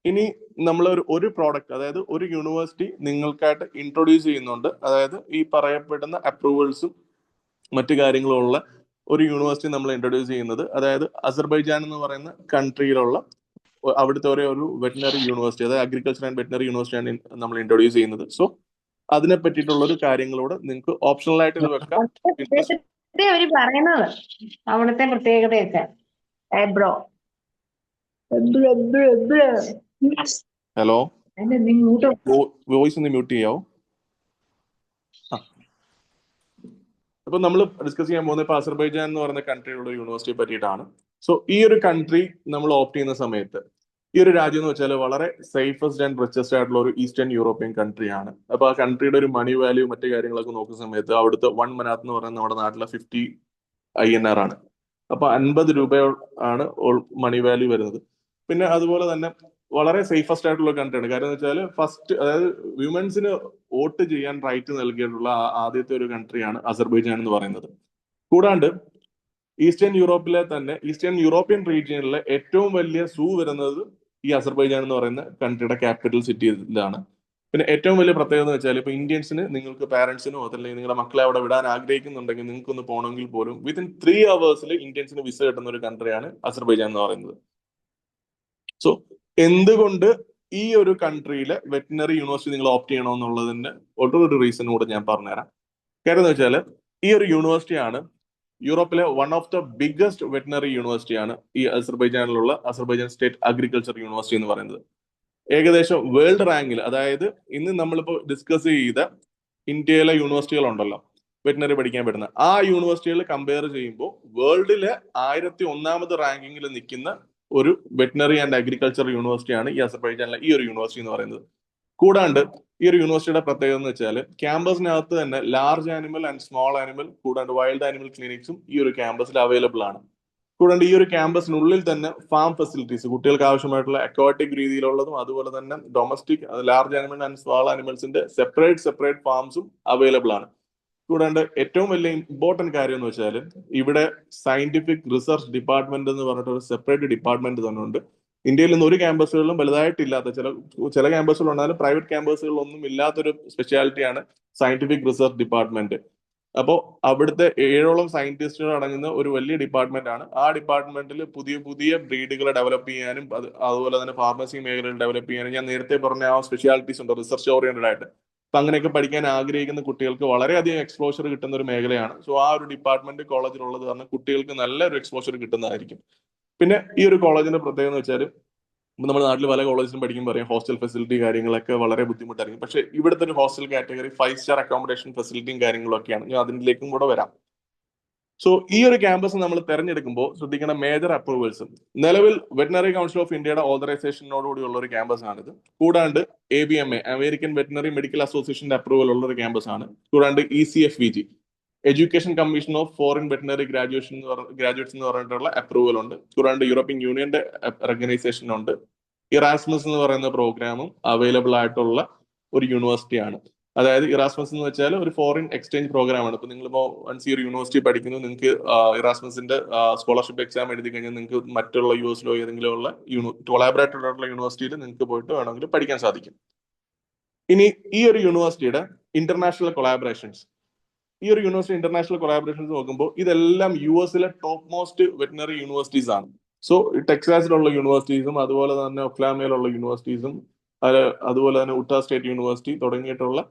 ഇനി നമ്മൾ ഒരു പ്രോഡക്റ്റ്, അതായത് ഒരു യൂണിവേഴ്സിറ്റി നിങ്ങൾക്കായിട്ട് ഇൻട്രൊഡ്യൂസ് ചെയ്യുന്നുണ്ട്. അതായത് ഈ പറയപ്പെടുന്ന അപ്രൂവൽസും മറ്റു കാര്യങ്ങളും ഉള്ള ഒരു യൂണിവേഴ്സിറ്റി നമ്മൾ ഇൻട്രൊഡ്യൂസ് ചെയ്യുന്നത്, അതായത് അസർബൈജാൻ എന്ന് പറയുന്ന കൺട്രിയിലുള്ള അവിടുത്തെ ഒരു വെറ്റിനറി യൂണിവേഴ്സിറ്റി, അതായത് അഗ്രികൾച്ചർ ആൻഡ് വെറ്റിനറി യൂണിവേഴ്സിറ്റിയാണ് നമ്മൾ ഇൻട്രൊഡ്യൂസ് ചെയ്യുന്നത്. സോ അതിനെ പറ്റിയിട്ടുള്ള ഒരു കാര്യങ്ങളോട് നിങ്ങൾക്ക് ഓപ്ഷണൽ ആയിട്ട് ഇത് വെക്കാം. അവിടുത്തെ പ്രത്യേകതയൊക്കെ ഹലോ, വോയിസ് ഒന്ന് മ്യൂട്ട് ചെയ്യാവോ? അപ്പൊ നമ്മൾ ഡിസ്കസ് ചെയ്യാൻ പോകുന്നത് ഇപ്പൊ അസർബൈജാൻ എന്ന് പറയുന്ന കൺട്രിയുള്ള യൂണിവേഴ്സിറ്റിയെ പറ്റിയിട്ടാണ്. സോ ഈ ഒരു കൺട്രി നമ്മൾ ഓപ്റ്റ് ചെയ്യുന്ന സമയത്ത് ഈ ഒരു രാജ്യം എന്ന് വെച്ചാൽ വളരെ സേഫസ്റ്റ് ആൻഡ് റിച്ചസ്റ്റ് ആയിട്ടുള്ള ഒരു ഈസ്റ്റേൺ യൂറോപ്യൻ കൺട്രിയാണ്. അപ്പൊ ആ കൺട്രിയുടെ ഒരു മണി വാല്യൂ മറ്റു കാര്യങ്ങളൊക്കെ നോക്കുന്ന സമയത്ത് അവിടുത്തെ 1 മനാത്ത് എന്ന് പറയുന്നത് നമ്മുടെ നാട്ടിലെ 50 INR ആണ്. അപ്പൊ 50 രൂപ ആണ് മണി വാല്യൂ വരുന്നത്. പിന്നെ അതുപോലെ തന്നെ വളരെ സേഫസ്റ്റ് ആയിട്ടുള്ള കൺട്രിയാണ്. കാര്യം എന്ന് വെച്ചാൽ ഫസ്റ്റ്, അതായത് വിമൻസിന് വോട്ട് ചെയ്യാൻ റൈറ്റ് നൽകിയിട്ടുള്ള ആദ്യത്തെ ഒരു കൺട്രിയാണ് അസർബൈജാൻ എന്ന് പറയുന്നത്. കൂടാണ്ട് ഈസ്റ്റേൺ യൂറോപ്പിലെ തന്നെ ഈസ്റ്റേൺ യൂറോപ്യൻ റീജിയനിലെ ഏറ്റവും വലിയ സൂ വരുന്നത് ഈ അസർബൈജാൻ എന്ന് പറയുന്ന കൺട്രിയുടെ ക്യാപിറ്റൽ സിറ്റിയിലാണ്. പിന്നെ ഏറ്റവും വലിയ പ്രത്യേകത എന്ന് വെച്ചാൽ ഇപ്പൊ ഇന്ത്യൻസിന് നിങ്ങൾക്ക് പാരന്റ്സിനോ അതല്ലെങ്കിൽ നിങ്ങളുടെ മക്കളെ അവിടെ വിടാൻ ആഗ്രഹിക്കുന്നുണ്ടെങ്കിൽ നിങ്ങൾക്ക് ഒന്ന് പോകണമെങ്കിൽ പോലും വിത്തിൻ 3 hours ഇന്ത്യൻസിന് വിസ കിട്ടുന്ന ഒരു കൺട്രിയാണ് അസർബൈജാൻ എന്ന് പറയുന്നത്. സോ എന്തുകൊണ്ട് ഈ ഒരു കൺട്രിയിലെ വെറ്റിനറി യൂണിവേഴ്സിറ്റി നിങ്ങൾ ഓപ്റ്റ് ചെയ്യണമെന്നുള്ളതിന്റെ ഒട്ടൊരു റീസൺ കൂടെ ഞാൻ പറഞ്ഞുതരാം. കാര്യം എന്ന് വെച്ചാൽ ഈ ഒരു യൂണിവേഴ്സിറ്റിയാണ് യൂറോപ്പിലെ one of the biggest veterinary യൂണിവേഴ്സിറ്റിയാണ് ഈ അസർബൈജാനിലുള്ള അസർബൈജാൻ സ്റ്റേറ്റ് അഗ്രികൾച്ചർ യൂണിവേഴ്സിറ്റി എന്ന് പറയുന്നത്. ഏകദേശം വേൾഡ് റാങ്കിൽ, അതായത് ഇന്ന് നമ്മളിപ്പോൾ ഡിസ്കസ് ചെയ്ത ഇന്ത്യയിലെ യൂണിവേഴ്സിറ്റികൾ ഉണ്ടല്ലോ വെറ്റിനറി പഠിക്കാൻ പറ്റുന്ന, ആ യൂണിവേഴ്സിറ്റികൾ കമ്പയർ ചെയ്യുമ്പോൾ വേൾഡിലെ 1001ാമത് റാങ്കിങ്ങിൽ നിൽക്കുന്ന ഒരു വെറ്റിനറി ആൻഡ് അഗ്രികൾച്ചർ യൂണിവേഴ്സിറ്റിയാണ് ഈ അസർബൈജാനിലെ ഈ ഒരു യൂണിവേഴ്സിറ്റി എന്ന് പറയുന്നത്. കൂടാണ്ട് ഈ ഒരു യൂണിവേഴ്സിറ്റിയുടെ പ്രത്യേകത എന്ന് വെച്ചാൽ ക്യാമ്പസിനകത്ത് തന്നെ large animal and small animal കൂടാണ്ട് വൈൽഡ് ആനിമൽ ക്ലിനിക്സും ഈ ഒരു ക്യാമ്പസിൽ അവൈലബിൾ ആണ്. കൂടാണ്ട് ഈ ഒരു ക്യാമ്പസിനുള്ളിൽ തന്നെ ഫാം ഫെസിലിറ്റീസ്, കുട്ടികൾക്ക് ആവശ്യമായിട്ടുള്ള അക്വാട്ടിക് രീതിയിലുള്ളതും അതുപോലെ തന്നെ domestic large animal and small ആനിമൽസിന്റെ സെപ്പറേറ്റ് ഫാംസും അവൈലബിൾ ആണ്. കൂടാണ്ട് ഏറ്റവും വലിയ ഇമ്പോർട്ടന്റ് കാര്യം എന്ന് വെച്ചാൽ ഇവിടെ സയന്റിഫിക് റിസർച്ച് ഡിപ്പാർട്ട്മെന്റ് എന്ന് പറഞ്ഞിട്ട് ഒരു സെപ്പറേറ്റ് ഡിപ്പാർട്ട്മെന്റ് തന്നെ ഉണ്ട്. ഇന്ത്യയിൽ നിന്ന് ഒരു ക്യാമ്പസുകളിലും വലുതായിട്ടില്ലാത്ത ചില ക്യാമ്പസുകൾ ഉണ്ടായാലും പ്രൈവറ്റ് ക്യാമ്പസുകളിലൊന്നും ഇല്ലാത്തൊരു സ്പെഷ്യാലിറ്റിയാണ് സയന്റിഫിക് റിസർച്ച് ഡിപ്പാർട്ട്മെന്റ്. അപ്പോൾ അവിടുത്തെ 7ഓളം സയന്റിസ്റ്റുകൾ അടങ്ങുന്ന ഒരു വലിയ ഡിപ്പാർട്ട്മെന്റ് ആണ്. ആ ഡിപ്പാർട്ട്മെന്റിൽ പുതിയ പുതിയ ബ്രീഡുകളെ ഡെവലപ്പ് ചെയ്യാനും അതുപോലെ തന്നെ ഫാർമസി മേഖലയിൽ ഡെവലപ്പ് ചെയ്യാനും ഞാൻ നേരത്തെ പറഞ്ഞ ആ സ്പെഷ്യാലിറ്റീസ് ഉണ്ട് റിസർച്ച് ഓറിയന്റഡ് ആയിട്ട്. അപ്പൊ അങ്ങനെയൊക്കെ പഠിക്കാൻ ആഗ്രഹിക്കുന്ന കുട്ടികൾക്ക് വളരെയധികം എക്സ്പോഷർ കിട്ടുന്ന ഒരു മേഖലയാണ്. സോ ആ ഒരു ഡിപ്പാർട്ട്മെന്റ് കോളേജിലുള്ളത് കാരണം കുട്ടികൾക്ക് നല്ലൊരു എക്സ്പോഷർ കിട്ടുന്നതായിരിക്കും. പിന്നെ ഈ ഒരു കോളേജിന്റെ പ്രത്യേകത എന്ന് വെച്ചാൽ നമ്മുടെ നാട്ടിൽ പല കോളേജിലും പഠിക്കുമ്പോൾ പറയും ഹോസ്റ്റൽ ഫെസിലിറ്റി കാര്യങ്ങളൊക്കെ വളരെ ബുദ്ധിമുട്ടായിരിക്കും. പക്ഷേ ഇവിടുത്തെ ഒരു ഹോസ്റ്റൽ കാറ്റഗറി 5 സ്റ്റാർ അക്കോമഡേഷൻ ഫെസിലിറ്റിയും കാര്യങ്ങളൊക്കെയാണ്. ഞാൻ അതിലേക്കും കൂടെ വരാം. സോ ഈ ഒരു ക്യാമ്പസ് നമ്മൾ തെരഞ്ഞെടുക്കുമ്പോൾ ശ്രദ്ധിക്കേണ്ട മേജർ അപ്രൂവൽസ്, നിലവിൽ വെറ്റിനറി കൗൺസിൽ ഓഫ് ഇന്ത്യയുടെ ഓതറൈസേഷനോടുകൂടിയുള്ള ഒരു ക്യാമ്പസ് ആണിത്. കൂടാണ്ട് ABMA അമേരിക്കൻ വെറ്റിനറി മെഡിക്കൽ അസോസിയേഷന്റെ അപ്രൂവൽ ഉള്ള ഒരു ക്യാമ്പസ് ആണ്. കൂടാണ്ട് ECFVG education commission of foreign veterinary graduates എന്ന് പറഞ്ഞിട്ടുള്ള അപ്രൂവൽ ഉണ്ട്. കൂടാണ്ട് യൂറോപ്യൻ യൂണിയന്റെ റെക്കഗ്നൈസേഷൻ ഉണ്ട്. ഇറാസ്മസ് എന്ന് പറയുന്ന പ്രോഗ്രാമും അവൈലബിൾ ആയിട്ടുള്ള ഒരു യൂണിവേഴ്സിറ്റിയാണ്. അതായത് ഇറാസ്മസ് എന്ന് വെച്ചാൽ ഒരു ഫോറിൻ എക്സ്ചേഞ്ച് പ്രോഗ്രാമാണ്. ഇപ്പൊ നിങ്ങളിപ്പോ വൺസ് ഈ ഒരു യൂണിവേഴ്സിറ്റി പഠിക്കുന്നു, നിങ്ങൾക്ക് ഇറാസ്മസിന്റെ സ്കോളർഷിപ്പ് എക്സാം എഴുതി കഴിഞ്ഞാൽ നിങ്ങൾക്ക് മറ്റുള്ള US-ലോ ഏതെങ്കിലും ഉള്ള കൊളാബറേറ്റഡ് ആയിട്ടുള്ള യൂണിവേഴ്സിറ്റിയിൽ നിങ്ങൾക്ക് പോയിട്ട് വേണമെങ്കിൽ പഠിക്കാൻ സാധിക്കും. ഇനി ഈ ഒരു യൂണിവേഴ്സിറ്റിയുടെ ഇന്റർനാഷണൽ കൊളാബറേഷൻസ്, ഈ ഒരു യൂണിവേഴ്സിറ്റി ഇന്റർനാഷണൽ കൊളാബറേഷൻസ് നോക്കുമ്പോൾ ഇതെല്ലാം US-ലെ ടോപ്പ് മോസ്റ്റ് വെറ്റിനറി യൂണിവേഴ്സിറ്റീസ് ആണ്. സോ ടെക്സാസിലുള്ള യൂണിവേഴ്സിറ്റീസും അതുപോലെ തന്നെ ഒക്ലാമയിലുള്ള യൂണിവേഴ്സിറ്റീസും അതുപോലെ തന്നെ ഉട്ടാ സ്റ്റേറ്റ് യൂണിവേഴ്സിറ്റി തുടങ്ങിയിട്ടുള്ള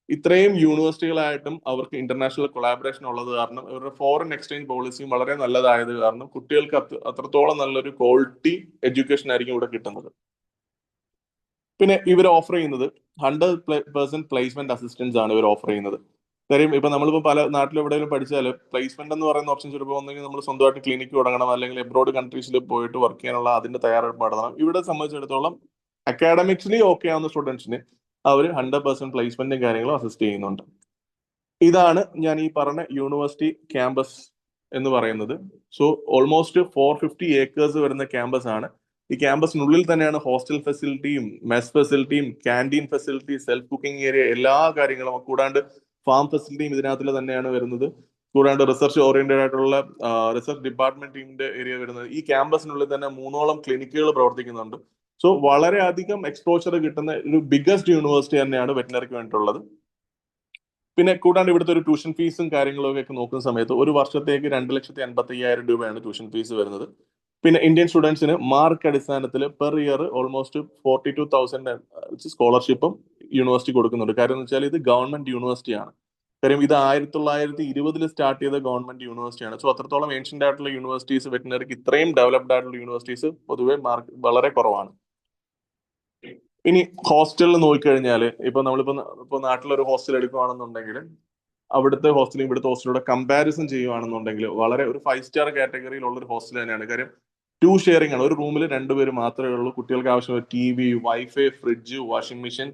ഇത്രയും യൂണിവേഴ്സിറ്റികളായിട്ടും അവർക്ക് ഇന്റർനാഷണൽ കൊളാബറേഷൻ ഉള്ളത് കാരണം ഇവരുടെ ഫോറിൻ എക്സ്ചേഞ്ച് പോളിസിയും വളരെ നല്ലതായത് കാരണം കുട്ടികൾക്ക് അത്രത്തോളം നല്ലൊരു ക്വാളിറ്റി എഡ്യൂക്കേഷൻ ആയിരിക്കും ഇവിടെ കിട്ടുന്നത്. പിന്നെ ഇവർ ഓഫർ ചെയ്യുന്നത് 100% പ്ലേസ്മെന്റ് അസിസ്റ്റൻസ് ആണ് ഇവർ ഓഫർ ചെയ്യുന്നത്. കാര്യം ഇപ്പൊ നമ്മളിപ്പോ പല നാട്ടിൽ എവിടെയെങ്കിലും പഠിച്ചാൽ പ്ലേസ്മെന്റ് എന്ന് പറയുന്ന ഓപ്ഷൻ ചിലപ്പോൾ ഒന്നെങ്കിൽ നമ്മൾ സ്വന്തമായിട്ട് ക്ലിനിക്ക് തുടങ്ങണം, അല്ലെങ്കിൽ എബ്രോഡ് കൺട്രീസിൽ പോയിട്ട് വർക്ക് ചെയ്യാനുള്ള അതിന്റെ തയ്യാറെടുപ്പ് നടത്തണം. ഇവിടെ സംബന്ധിച്ചിടത്തോളം അക്കാഡമിക്സ്ലി ഓക്കെ ആവുന്ന സ്റ്റുഡൻസിന് അവർ 100% പ്ലേസ്മെന്റും കാര്യങ്ങളും അസിസ്റ്റ് ചെയ്യുന്നുണ്ട്. ഇതാണ് ഞാൻ ഈ പറഞ്ഞ യൂണിവേഴ്സിറ്റി ക്യാമ്പസ് എന്ന് പറയുന്നത്. സോ ഓൾമോസ്റ്റ് 450 ഏക്കേഴ്സ് വരുന്ന ക്യാമ്പസ് ആണ്. ഈ ക്യാമ്പസിനുള്ളിൽ തന്നെയാണ് ഹോസ്റ്റൽ ഫെസിലിറ്റിയും മെസ് ഫെസിലിറ്റിയും canteen facility, self cooking area, എല്ലാ കാര്യങ്ങളും. കൂടാണ്ട് ഫാം ഫെസിലിറ്റിയും ഇതിനകത്തിൽ തന്നെയാണ് വരുന്നത്. കൂടാണ്ട് റിസർച്ച് ഓറിയന്റഡ് ആയിട്ടുള്ള റിസർച്ച് ഡിപ്പാർട്ട്മെന്റിന്റെ ഏരിയ വരുന്നത്. ഈ ക്യാമ്പസിനുള്ളിൽ തന്നെ 3ഓളം ക്ലിനിക്കുകൾ പ്രവർത്തിക്കുന്നുണ്ട്. സോ വളരെയധികം എക്സ്പോഷർ കിട്ടുന്ന ഒരു ബിഗ്ഗസ്റ്റ് യൂണിവേഴ്സിറ്റി തന്നെയാണ് വെറ്റിനറിക്ക് വേണ്ടിയിട്ടുള്ളത്. പിന്നെ കൂടാണ്ട് ഇവിടുത്തെ ഒരു ട്യൂഷൻ ഫീസും കാര്യങ്ങളും ഒക്കെ നോക്കുന്ന സമയത്ത് ഒരു വർഷത്തേക്ക് 2,85,000 രൂപയാണ് ട്യൂഷൻ ഫീസ് വരുന്നത്. പിന്നെ ഇന്ത്യൻ സ്റ്റുഡൻസിന് മാർക്ക് അടിസ്ഥാനത്തിൽ പെർ ഇയർ ഓൾമോസ്റ്റ് 42,000 സ്കോളർഷിപ്പും യൂണിവേഴ്സിറ്റി കൊടുക്കുന്നുണ്ട്. കാര്യം എന്ന് വെച്ചാൽ ഇത് ഗവൺമെന്റ് യൂണിവേഴ്സിറ്റിയാണ്. കാര്യം ഇത് 1920 സ്റ്റാർട്ട് ചെയ്ത ഗവൺമെന്റ് യൂണിവേഴ്സിറ്റിയാണ്. സോ അത്രത്തോളം ഏൻഷ്യന്റ് ആയിട്ടുള്ള യൂണിവേഴ്സിറ്റീസ് വെറ്റിനറിക്ക് ഇത്രയും ഡെവലപ്ഡ് ആയിട്ടുള്ള യൂണിവേഴ്സിറ്റീസ് പൊതുവെ മാർക്ക് വളരെ കുറവാണ്. ഇനി ഹോസ്റ്റലിൽ നോക്കിക്കഴിഞ്ഞാൽ ഇപ്പൊ നമ്മളിപ്പോ നാട്ടിലൊരു ഹോസ്റ്റൽ എടുക്കുകയാണെന്നുണ്ടെങ്കിൽ അവിടുത്തെ ഹോസ്റ്റലും ഇവിടുത്തെ ഹോസ്റ്റലൂടെ കമ്പാരിസൺ ചെയ്യുകയാണെന്നുണ്ടെങ്കിൽ വളരെ ഒരു 5 സ്റ്റാർ കാറ്റഗറിയിലുള്ള ഒരു ഹോസ്റ്റൽ തന്നെയാണ്. കാര്യം 2 ഷെയറിംഗ് ആണ്. ഒരു റൂമിൽ 2 പേര് മാത്രമേ ഉള്ളൂ. കുട്ടികൾക്ക് ആവശ്യമായ TV, wifi, fridge, washing machine,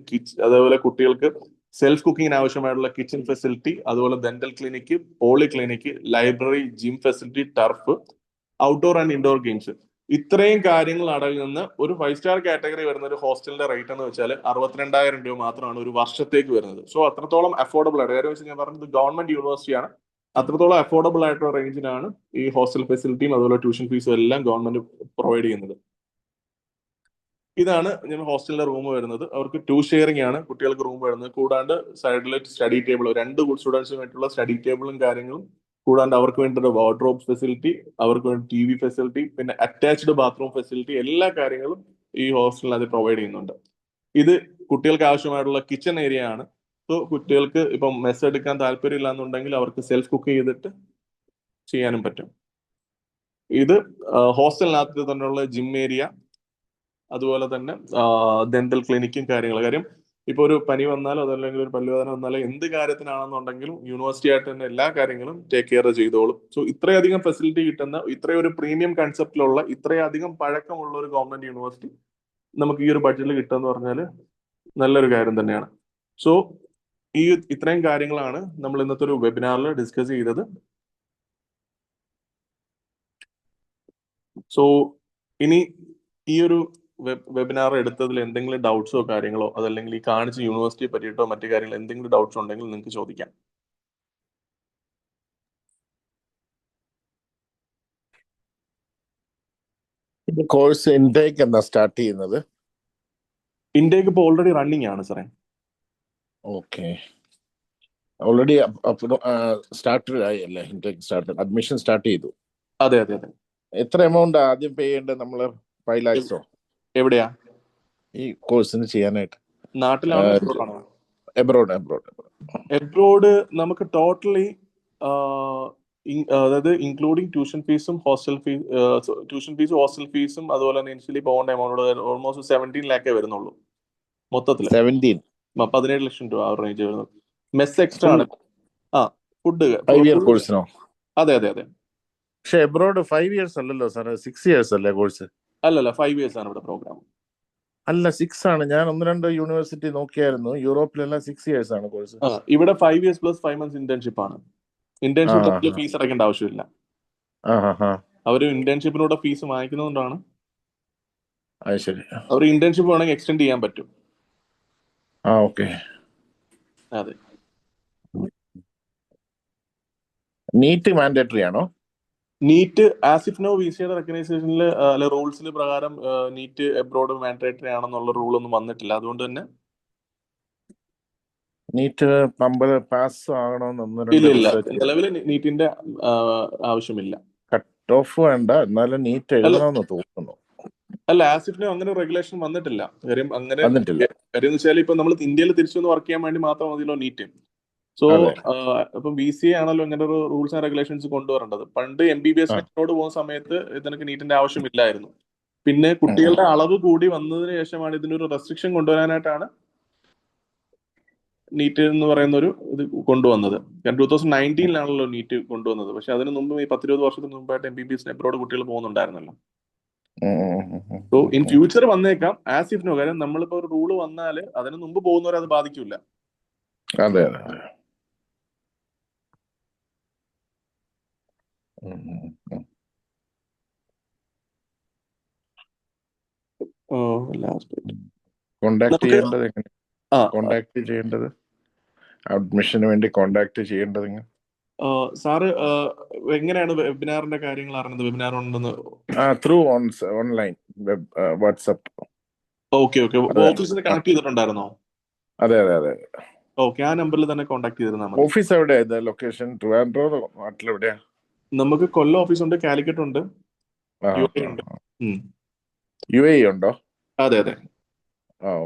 അതേപോലെ കുട്ടികൾക്ക് സെൽഫ് കുക്കിങ്ങിന് ആവശ്യമായിട്ടുള്ള കിച്ചൺ ഫെസിലിറ്റി, അതുപോലെ dental clinic, poly clinic, library, gym facility, turf, outdoor and indoor games, ഇത്രയും കാര്യങ്ങൾ അടങ്ങുന്ന ഒരു 5 സ്റ്റാർ കാറ്റഗറി വരുന്ന ഒരു ഹോസ്റ്റലിന്റെ റേറ്റ് എന്ന് വെച്ചാൽ 62,000 രൂപ മാത്രമാണ് ഒരു വർഷത്തേക്ക് വരുന്നത്. സോ അത്രത്തോളം അഫോർഡബിൾ ആണ്. കാര്യം വെച്ചാൽ ഞാൻ പറഞ്ഞത് ഗവൺമെന്റ് യൂണിവേഴ്സിറ്റിയാണ്. അത്രത്തോളം അഫോർഡബിൾ ആയിട്ടുള്ള റേഞ്ചിലാണ് ഈ ഹോസ്റ്റൽ ഫെസിലിറ്റിയും അതുപോലെ ട്യൂഷൻ ഫീസും എല്ലാം ഗവൺമെന്റ് പ്രൊവൈഡ് ചെയ്യുന്നത്. ഇതാണ് ഞാൻ ഹോസ്റ്റലിന്റെ റൂം വരുന്നത്. അവർക്ക് 2 ഷെയറിംഗ് ആണ് കുട്ടികൾക്ക് റൂം വരുന്നത്. കൂടാണ്ട് സൈഡിൽ സ്റ്റഡി ടേബിൾ, 2 സ്റ്റുഡൻസിന് വേണ്ടിയിട്ടുള്ള സ്റ്റഡി ടേബിളും കാര്യങ്ങളും, കൂടാണ്ട് അവർക്ക് വേണ്ടിയിട്ടുള്ള വാർഡ്രോബ് ഫെസിലിറ്റി, അവർക്ക് വേണ്ടി TV ഫെസിലിറ്റി, പിന്നെ അറ്റാച്ച്ഡ് ബാത്റൂം ഫെസിലിറ്റി, എല്ലാ കാര്യങ്ങളും ഈ ഹോസ്റ്റലിൽ അത് പ്രൊവൈഡ് ചെയ്യുന്നുണ്ട്. ഇത് കുട്ടികൾക്ക് ആവശ്യമായിട്ടുള്ള കിച്ചൺ ഏരിയ ആണ്. സോ കുട്ടികൾക്ക് ഇപ്പം മെസ് എടുക്കാൻ താല്പര്യമില്ല എന്നുണ്ടെങ്കിൽ അവർക്ക് സെൽഫ് കുക്ക് ചെയ്തിട്ട് ചെയ്യാനും പറ്റും. ഇത് ഹോസ്റ്റലിനകത്ത് തന്നെയുള്ള ജിം ഏരിയ, അതുപോലെ തന്നെ ഡെന്റൽ ക്ലിനിക്കും കാര്യങ്ങൾ. കാര്യം ഇപ്പൊ ഒരു പനി വന്നാലോ അതല്ലെങ്കിൽ ഒരു പല്ലുവേദന വന്നാലോ എന്ത് കാര്യത്തിനാണെന്നുണ്ടെങ്കിലും യൂണിവേഴ്സിറ്റി ആയിട്ട് തന്നെ എല്ലാ കാര്യങ്ങളും ടേക്ക് കെയർ ചെയ്തോളും. സോ ഇത്രയധികം ഫെസിലിറ്റി കിട്ടുന്ന, ഇത്രയൊരു പ്രീമിയം കൺസെപ്റ്റിലുള്ള, ഇത്രയധികം പഴക്കമുള്ള ഒരു ഗവൺമെന്റ് യൂണിവേഴ്സിറ്റി നമുക്ക് ഈ ഒരു ബഡ്ജറ്റിൽ കിട്ടുക എന്ന് പറഞ്ഞാൽ നല്ലൊരു കാര്യം തന്നെയാണ്. സോ ഇത്രയും കാര്യങ്ങളാണ് നമ്മൾ ഇന്നത്തെ ഒരു വെബിനാറിൽ ഡിസ്കസ് ചെയ്തത്. സോ ഇനി ഈ ഒരു വെബിനാർ എടുത്തതിൽ എന്തെങ്കിലും ഡൗട്ട്സോ കാര്യങ്ങളോ അതല്ലെങ്കിൽ ഈ കാണിച്ച യൂണിവേഴ്സിറ്റിയെ പറ്റിയിട്ടോ മറ്റു കാര്യങ്ങൾ എന്തെങ്കിലും ഡൗട്ട്സ് ഉണ്ടെങ്കിൽ നിങ്ങൾക്ക് ചോദിക്കാം. കോഴ്സ് ഇൻടേക്ക് എന്നാ സ്റ്റാർട്ട് ചെയ്യുന്നത്? ഇൻടേക്ക് ഇപ്പോൾ ഓൾറെഡി റണ്ണിങ് ആണ് സാറേ. ഓക്കെ, ഓൾറെഡി സ്റ്റാർട്ടഡ് ആയി അല്ലേ? ഇൻടേക്ക് സ്റ്റാർട്ട്, അഡ്മിഷൻ സ്റ്റാർട്ട് ചെയ്തു. അതെ അതെ അതെ. എത്ര എമൗണ്ട് ആദ്യം പേ ചെയ്യേണ്ടത്? നമ്മള് 5 lakhs എവിടെയാ? ഈ കോഴ്സിന് ചെയ്യാനായിട്ട്? നാട്ടിലാണോ എബ്രോഡാണോ? എബ്രോഡ്. എബ്രോഡ് നമുക്ക് ടോട്ടലി അതായത് ഇൻക്ലൂഡിങ് ട്യൂഷൻ ഫീസും ഹോസ്റ്റൽ ഫീസും അതുപോലെ തന്നെ ഇനിഷ്യലി പോകേണ്ട എമൗണ്ട് ഓൾമോസ്റ്റ് 17 lakh വരുന്നുള്ളൂ മൊത്തത്തിൽ. 17? 17 ലക്ഷം രൂപ ആ റേഞ്ച് വരുന്നത്. മെസ് എക്സ്ട്രാ ആണ്. Food 5 year കോഴ്സിനോ? അതെ അതെ അതെ. പക്ഷെ എബ്രോഡ് 5 years അല്ലല്ലോ സാർ, 6 years അല്ലേ കോഴ്സ്? അല്ലല്ല, 5 years ആണ് ഇവിടെ പ്രോഗ്രാം. അല്ല, 6 ആണ്. ഞാൻ 1-2 യൂണിവേഴ്സിറ്റി നോക്കിയായിരുന്നു, യൂറോപ്പിലെല്ലാം 6 years ആണ് കോഴ്സ്. ഇവിടെ 5 years plus 5 months ഇന്റേൺഷിപ്പ് ആണ്. ഇന്റേൺഷിപ്പ് ഫീസ് അടയ്ക്കേണ്ട ആവശ്യമില്ല. അവര് ഇന്റേൺഷിപ്പിനൂടെ ഫീസ് വാങ്ങിക്കുന്നതുകൊണ്ടാണ്. അത് ശരി. അവർ ഇന്റേൺഷിപ്പ് വേണമെങ്കിൽ എക്സ്റ്റെൻഡ് ചെയ്യാൻ പറ്റും. ഓക്കെ. അതെ. നീറ്റ് മാൻഡേറ്ററി ആണോ? നീറ്റ് ആസ് ഇഫ് നോ വിസിയുടെ റെക്കഗ്നൈസേഷനിൽ അല്ലെ റൂൾസിൽ പ്രകാരം നീറ്റ് എബ്രോഡ് മാൻഡേറ്ററി ആണെന്നുള്ള റൂൾ ഒന്നും വന്നിട്ടില്ല. അതുകൊണ്ട് തന്നെ നീറ്റ് പാസ് ആകണമെന്ന് ഇല്ല, നിലവിൽ നീറ്റിന്റെ ആവശ്യമില്ല. കട്ട് ഓഫ് വേണ്ട, എന്നാലും നീറ്റ് എഴുതണമെന്ന് തോന്നുന്നു. അല്ല, ആസ് ഇഫ് നോ അങ്ങനെ റെഗുലേഷൻ വന്നിട്ടില്ല. കാര്യം വന്നിട്ടില്ല. കാര്യം എന്ന് വെച്ചാൽ ഇപ്പൊ നമ്മൾ ഇന്ത്യയിൽ തിരിച്ചു വന്ന് വർക്ക് ചെയ്യാൻ വേണ്ടി മാത്രം മതിയല്ലോ നീറ്റ്. സോ ഇപ്പം BCA ആണല്ലോ ഇങ്ങനെ ഒരു റൂൾസ് ആൻഡ് റെഗുലേഷൻസ് കൊണ്ടുവരേണ്ടത്. പണ്ട് MBBS പോകുന്ന സമയത്ത് ഇതിനൊക്കെ നീറ്റിന്റെ ആവശ്യമില്ലായിരുന്നു. പിന്നെ കുട്ടികളുടെ അളവ് കൂടി വന്നതിന് ശേഷമാണ് ഇതിനൊരു റെസ്ട്രിക്ഷൻ കൊണ്ടുവരാനായിട്ടാണ് നീറ്റ് എന്ന് പറയുന്ന ഒരു ഇത് കൊണ്ടുവന്നത്. 2019 നീറ്റ് കൊണ്ടുവന്നത്. പക്ഷെ അതിന് മുമ്പ് ഈ 10-20 വർഷത്തിന് മുമ്പായിട്ട് MBBS എബ്രോഡ് കുട്ടികൾ പോകുന്നുണ്ടായിരുന്നല്ലോ. സോ ഇൻ ഫ്യൂച്ചർ വന്നേക്കാം ആസ് ഇഫ് നോ. കാര്യം നമ്മളിപ്പോ ഒരു റൂള് വന്നാൽ അതിന് മുമ്പ് പോകുന്നവരെ അത് ബാധിക്കില്ല. അതെ. കോണ്ടാക്ട് ചെയ്യേണ്ടത് അഡ്മിഷന് വേണ്ടി കോണ്ടാക്ട് ചെയ്യേണ്ടത് സാറ് എങ്ങനെയാണ് വെബിനാറിന്റെ കാര്യങ്ങൾ അറിഞ്ഞത്? വെബിനാർ ഉണ്ടെന്ന് ത്രൂ ഓൺലൈൻ വാട്സ്ആപ്പ്. ഓക്കെ. ഓഫീസിൽ കണക്ട് ചെയ്തിട്ടുണ്ടായിരുന്നോ? അതെ. ഓക്കെ, ആ നമ്പറിൽ തന്നെ കോണ്ടാക്ട് ചെയ്തിരുന്നാൽ മതി. ഓഫീസ് എവിടെയാ? ലൊക്കേഷൻ ട്രിവാൻഡ്രം നാട്ടിലെവിടെയാ? നമുക്ക് കൊല്ലം ഓഫീസ് ഉണ്ട്, കാലിക്കറ്റ് ഉണ്ട്, UAE ഉണ്ടോ? അതെ.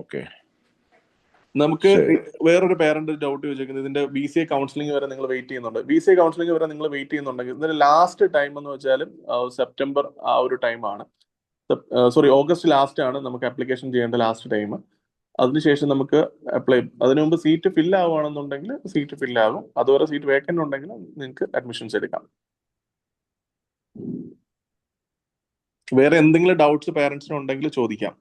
ഓക്കെ. നമുക്ക് വേറൊരു പേരന്റ് ഡൗട്ട് ചോദിക്കുന്നത്, ഇതിന്റെ BCA കൗൺസിലിംഗ് വരെ നിങ്ങൾ വെയിറ്റ് ചെയ്യുന്നുണ്ട്. BCA കൗൺസിലിംഗ് വരെ നിങ്ങൾ വെയിറ്റ് ചെയ്യുന്നുണ്ടെങ്കിൽ ഇതിന്റെ ലാസ്റ്റ് ടൈം എന്ന് വെച്ചാൽ സെപ്റ്റംബർ ആ ഒരു ടൈമാണ്. ഓഗസ്റ്റ് ലാസ്റ്റ് ആണ് നമുക്ക് ആപ്ലിക്കേഷൻ ചെയ്യേണ്ട ലാസ്റ്റ് ടൈം. അതിനുശേഷം നമുക്ക് അപ്ലൈ. അതിനു മുമ്പ് സീറ്റ് ഫില്ല് ആവുകയാണെന്നുണ്ടെങ്കിൽ സീറ്റ് ഫില്ല് ആകും. അതുവരെ സീറ്റ് വേക്കന്റ് ഉണ്ടെങ്കിൽ നിങ്ങൾക്ക് അഡ്മിഷൻസ് എടുക്കാം. വേറെ എന്തെങ്കിലും ഡൗട്ട്സ് പേരൻസിന് ഉണ്ടെങ്കിൽ ചോദിക്കാം.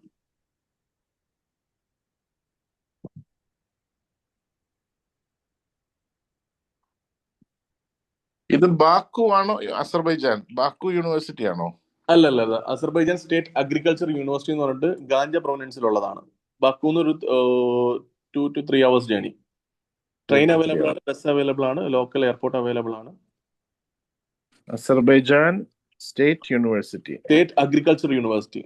ഇത് ബാക്കു ആണോ? അസർബൈജാൻ ബാക്കു യൂണിവേഴ്സിറ്റി ആണോ? അല്ല. അസർബൈജാൻ സ്റ്റേറ്റ് അഗ്രികൾച്ചർ യൂണിവേഴ്സിറ്റി എന്ന് പറഞ്ഞിട്ട് ഗാഞ്ച പ്രൊവിൻസിലുള്ളതാണ്. ബാക്കൂന്ന് ഒരു 2 to 3 hours journey. Train available ആണ്, ബസ് അവൈലബിൾ ആണ്, ലോക്കൽ എയർപോർട്ട് അവൈലബിൾ ആണ്. Azerbaijan state university, state agriculture university.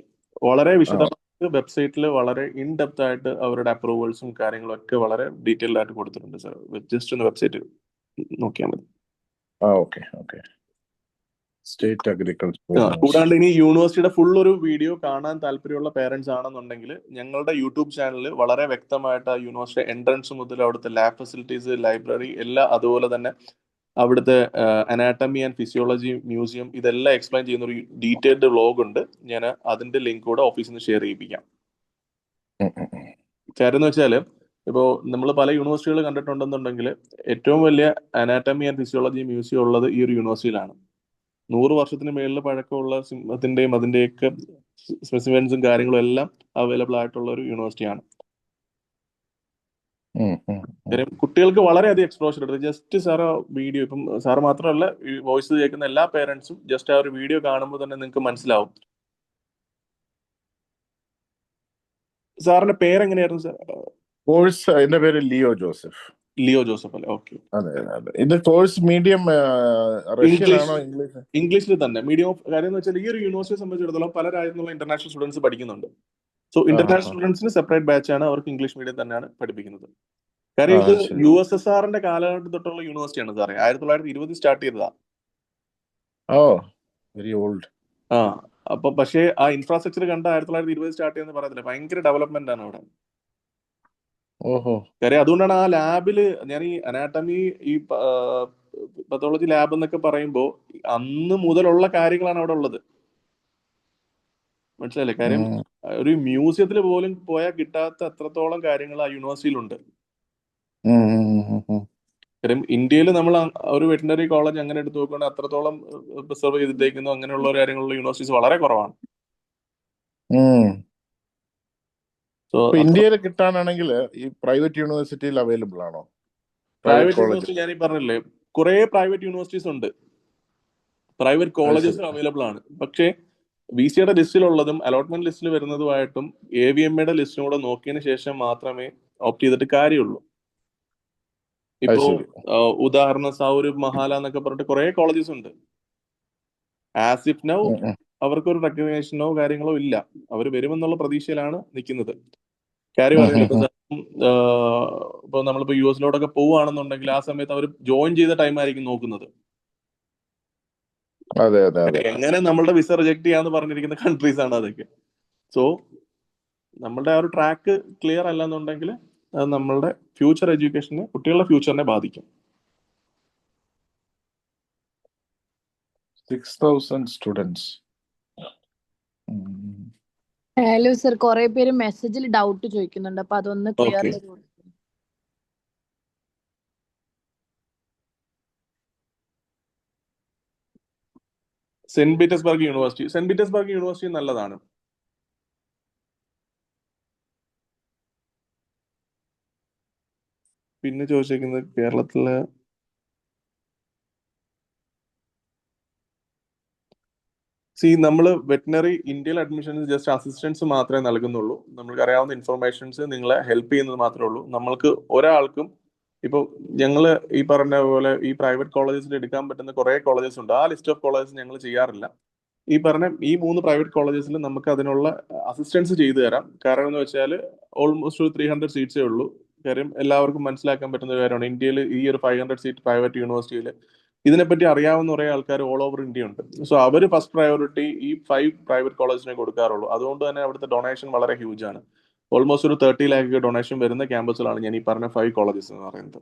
വളരെ വിശദമായിട്ട് വെബ്സൈറ്റിൽ വളരെ ഇൻഡെപ്ത് ആയിട്ട് അവരുടെ അപ്രൂവൽസും കാര്യങ്ങളും ഒക്കെ വളരെ ഡീറ്റെയിൽഡ് ആയിട്ട് കൊടുത്തിട്ടുണ്ട് സാർ. ജസ്റ്റ് ഒന്ന് വെബ്സൈറ്റ് നോക്കിയാൽ മതി. ഓക്കെ. State agriculture. കൂടാണ്ട് ഇനി യൂണിവേഴ്സിറ്റിയുടെ ഫുൾ ഒരു വീഡിയോ കാണാൻ താല്പര്യമുള്ള പേരൻസ് ആണെന്നുണ്ടെങ്കിൽ ഞങ്ങളുടെ യൂട്യൂബ് ചാനലിൽ വളരെ വ്യക്തമായിട്ട് ആ യൂണിവേഴ്സിറ്റി എൻട്രൻസ് മുതൽ അവിടുത്തെ ലാബ് ഫെസിലിറ്റീസ്, ലൈബ്രറി എല്ലാം, അതുപോലെ തന്നെ അവിടുത്തെ അനാട്ടമി ആൻഡ് ഫിസിയോളജി മ്യൂസിയം, ഇതെല്ലാം എക്സ്പ്ലെയിൻ ചെയ്യുന്ന ഒരു ഡീറ്റെയിൽഡ് വ്ലോഗ് ഉണ്ട്. ഞാൻ അതിന്റെ ലിങ്ക് കൂടെ ഓഫീസിൽ നിന്ന് ഷെയർ ചെയ്യിപ്പിക്കാം. കാര്യം എന്ന് വെച്ചാൽ ഇപ്പോൾ നമ്മൾ പല യൂണിവേഴ്സിറ്റികൾ കണ്ടിട്ടുണ്ടെന്നുണ്ടെങ്കിൽ ഏറ്റവും വലിയ അനാട്ടമി ആൻഡ് ഫിസിയോളജി മ്യൂസിയം ഉള്ളത് ഈ ഒരു യൂണിവേഴ്സിറ്റിയിലാണ്. 100 വർഷത്തിന് മേളിൽ പഴക്കമുള്ള സിംഹത്തിന്റെയും അതിന്റെയൊക്കെ സ്പെസിമെൻസും കാര്യങ്ങളും എല്ലാം അവൈലബിൾ ആയിട്ടുള്ള ഒരു യൂണിവേഴ്സിറ്റിയാണ്. കാര്യം കുട്ടികൾക്ക് വളരെയധികം എക്സ്പോഷർ എടുത്ത് ജസ്റ്റ് സാറ് വീഡിയോ ഇപ്പം സാറ് മാത്രമല്ല ഈ വോയിസ് കേൾക്കുന്ന എല്ലാ പേരൻസും ജസ്റ്റ് ആ ഒരു വീഡിയോ കാണുമ്പോൾ തന്നെ നിങ്ങൾക്ക് മനസ്സിലാവും. സാറിന്റെ പേരെങ്ങനെയായിരുന്നു സാർ? കോഴ്സ് എന്റെ പേര് ലിയോ ജോസഫ്. ലിയോ ജോസഫ് അല്ലേ? ഓക്കെ. അതെ അതെ. ഇത് കോഴ്സ് മീഡിയം റഷ്യൻ ആണോ ഇംഗ്ലീഷ്? ഇംഗ്ലീഷിൽ തന്നെ മീഡിയം ഓഫ്. കാര്യം എന്ന് വെച്ചാൽ ഈ ഒരു യൂണിവേഴ്സിറ്റിയെ സംബന്ധിച്ചിടത്തോളം പല രാജ്യത്തുള്ള ഇന്റർനാഷണൽ സ്റ്റുഡൻസ് പഠിക്കുന്നുണ്ട്. സോ ഇന്റർനാഷണൽ സ്റ്റുഡൻസിന് സെപ്പറേറ്റ് ബാച്ച് ആണ്, അവർക്ക് ഇംഗ്ലീഷ് മീഡിയം തന്നെയാണ് പഠിപ്പിക്കുന്നത്. കാര്യം ഇത് USSRന്റെ കാലഘട്ടം തൊട്ടുള്ള യൂണിവേഴ്സിറ്റിയാണ് സാറേ. 1920 സ്റ്റാർട്ട് ചെയ്തതാ. ഓ വെരി ഓൾഡ്. അപ്പൊ പക്ഷേ ആ ഇൻഫ്രാസ്ട്രക്ചർ കണ്ട 1920 സ്റ്റാർട്ട് ചെയ്യുന്ന പറയത്തില്ല, ഭയങ്കര ഡെവലപ്മെന്റ് ആണ് അവിടെ. ഓഹോ. കാര്യം അതുകൊണ്ടാണ് ആ ലാബില് ഞാൻ ഈ അനാട്ടമി ഈ പത്തോളജി ലാബ് എന്നൊക്കെ പറയുമ്പോൾ അന്ന് മുതലുള്ള കാര്യങ്ങളാണ് അവിടെ ഉള്ളത്. മനസ്സിലായില്ലേ? കാര്യം ഒരു മ്യൂസിയത്തിൽ പോലും പോയാൽ കിട്ടാത്ത അത്രത്തോളം കാര്യങ്ങൾ ആ യൂണിവേഴ്സിറ്റിയിലുണ്ട്. കാര്യം ഇന്ത്യയിൽ നമ്മൾ ഒരു വെറ്റിനറി കോളേജ് അങ്ങനെ എടുത്ത് നോക്കുകയാണെങ്കിൽ അത്രത്തോളം പ്രിസർവ് ചെയ്തിട്ടേക്കുന്നു അങ്ങനെയുള്ള കാര്യങ്ങളുള്ള യൂണിവേഴ്സിറ്റീസ് വളരെ കുറവാണ്. ഇന്ത്യയിൽ കിട്ടാനാണെങ്കിൽ ഈ പ്രൈവറ്റ് യൂണിവേഴ്സിറ്റിയിൽ അവൈലബിൾ ആണോ? പ്രൈവറ്റ് യൂണിവേഴ്സിറ്റി ഞാൻ ഈ പറഞ്ഞില്ലേ, കുറെ പ്രൈവറ്റ് യൂണിവേഴ്സിറ്റീസ് ഉണ്ട്, പ്രൈവറ്റ് കോളേജസ് അവൈലബിൾ ആണ്. പക്ഷേ VCയുടെ ലിസ്റ്റിലുള്ളതും അലോട്ട്മെന്റ് ലിസ്റ്റിൽ വരുന്നതുമായിട്ടും AVMAയുടെ ലിസ്റ്റും കൂടെ നോക്കിയതിന് ശേഷം മാത്രമേ ഓപ്റ്റ് ചെയ്തിട്ട് കാര്യമുള്ളൂ. ഇപ്പോ ഉദാഹരണം സൗരഭ് മഹാല എന്നൊക്കെ പറഞ്ഞിട്ട് കുറെ കോളേജസ് ഉണ്ട്. ആസ് ഇഫ് നൗ അവർക്കൊരു റെക്കഗ്നേഷനോ കാര്യങ്ങളോ ഇല്ല. അവർ വരുമെന്നുള്ള പ്രതീക്ഷയിലാണ് നിൽക്കുന്നത്. കാര്യം അറിയാം, ഇപ്പൊ നമ്മളിപ്പോ US പോവുകയാണെന്നുണ്ടെങ്കിൽ ആ സമയത്ത് അവർ ജോയിൻ ചെയ്ത ടൈം ആയിരിക്കും നോക്കുന്നത്. എങ്ങനെ നമ്മളുടെ വിസ റിജക്ട് ചെയ്യാന്ന് പറഞ്ഞിരിക്കുന്ന കൺട്രീസ് ആണ് അതൊക്കെ. സോ നമ്മളുടെ ആ ഒരു ട്രാക്ക് ക്ലിയർ അല്ല എന്നുണ്ടെങ്കിൽ അത് നമ്മളുടെ ഫ്യൂച്ചർ എഡ്യൂക്കേഷനെ, കുട്ടികളുടെ ഫ്യൂച്ചറിനെ ബാധിക്കും. 6,000 സ്റ്റുഡൻസ്. ഹലോ സർ, കുറെ പേര് മെസ്സേജിൽ ഡൗട്ട് ചോദിക്കുന്നുണ്ട്, അപ്പൊ അതൊന്ന് ക്ലിയർ ചെയ്ത് കൊടുക്കും. സെന്റ് പീറ്റേഴ്സ്ബർഗ് യൂണിവേഴ്സിറ്റി നല്ലതാണ്. പിന്നെ ചോദിച്ചിരിക്കുന്നത് കേരളത്തില് നമ്മൾ വെറ്റിനറി ഇന്ത്യയിൽ അഡ്മിഷൻസ് ജസ്റ്റ് അസിസ്റ്റൻസ് മാത്രമേ നൽകുന്നുള്ളൂ. നമ്മൾക്ക് അറിയാവുന്ന ഇൻഫർമേഷൻസ് നിങ്ങളെ ഹെൽപ്പ് ചെയ്യുന്നത് മാത്രമേ ഉള്ളൂ. നമ്മൾക്ക് ഒരാൾക്കും ഇപ്പോൾ ഞങ്ങൾ ഈ പറഞ്ഞ പോലെ ഈ പ്രൈവറ്റ് കോളേജസിൽ എടുക്കാൻ പറ്റുന്ന കുറേ കോളേജസ് ഉണ്ട്. ആ ലിസ്റ്റ് ഓഫ് കോളേജസ് ഞങ്ങൾ ചെയ്യാറില്ല. ഈ പറഞ്ഞ ഈ 3 പ്രൈവറ്റ് കോളേജസിൽ നമുക്ക് അതിനുള്ള അസിസ്റ്റൻസ് ചെയ്തു തരാം. കാരണം എന്ന് വെച്ചാൽ ഓൾമോസ്റ്റ് 300 സീറ്റ്സേ ഉള്ളൂ. കാര്യം എല്ലാവർക്കും മനസ്സിലാക്കാൻ പറ്റുന്ന കാര്യമാണ്, ഇന്ത്യയിൽ ഈ ഒരു 500 സീറ്റ് പ്രൈവറ്റ് യൂണിവേഴ്സിറ്റിയിൽ ഇതിനെപ്പറ്റി അറിയാവുന്ന കുറേ ആൾക്കാർ ഓൾ ഓവർ ഇന്ത്യ ഉണ്ട്. സോ അവർ ഫസ്റ്റ് പ്രയോറിറ്റി ഈ 5 പ്രൈവറ്റ് കോളേജിനെ കൊടുക്കാറുള്ളൂ. അതുകൊണ്ട് തന്നെ അവിടുത്തെ ഡൊണേഷൻ വളരെ ഹ്യൂജ് ആണ്. ഓൾമോസ്റ്റ് ഒരു 30 lakh ഡൊണേഷൻ വരുന്ന ക്യാമ്പസിലാണ് ഞാൻ ഈ പറഞ്ഞ 5 കോളേജസ് എന്ന് പറയുന്നത്.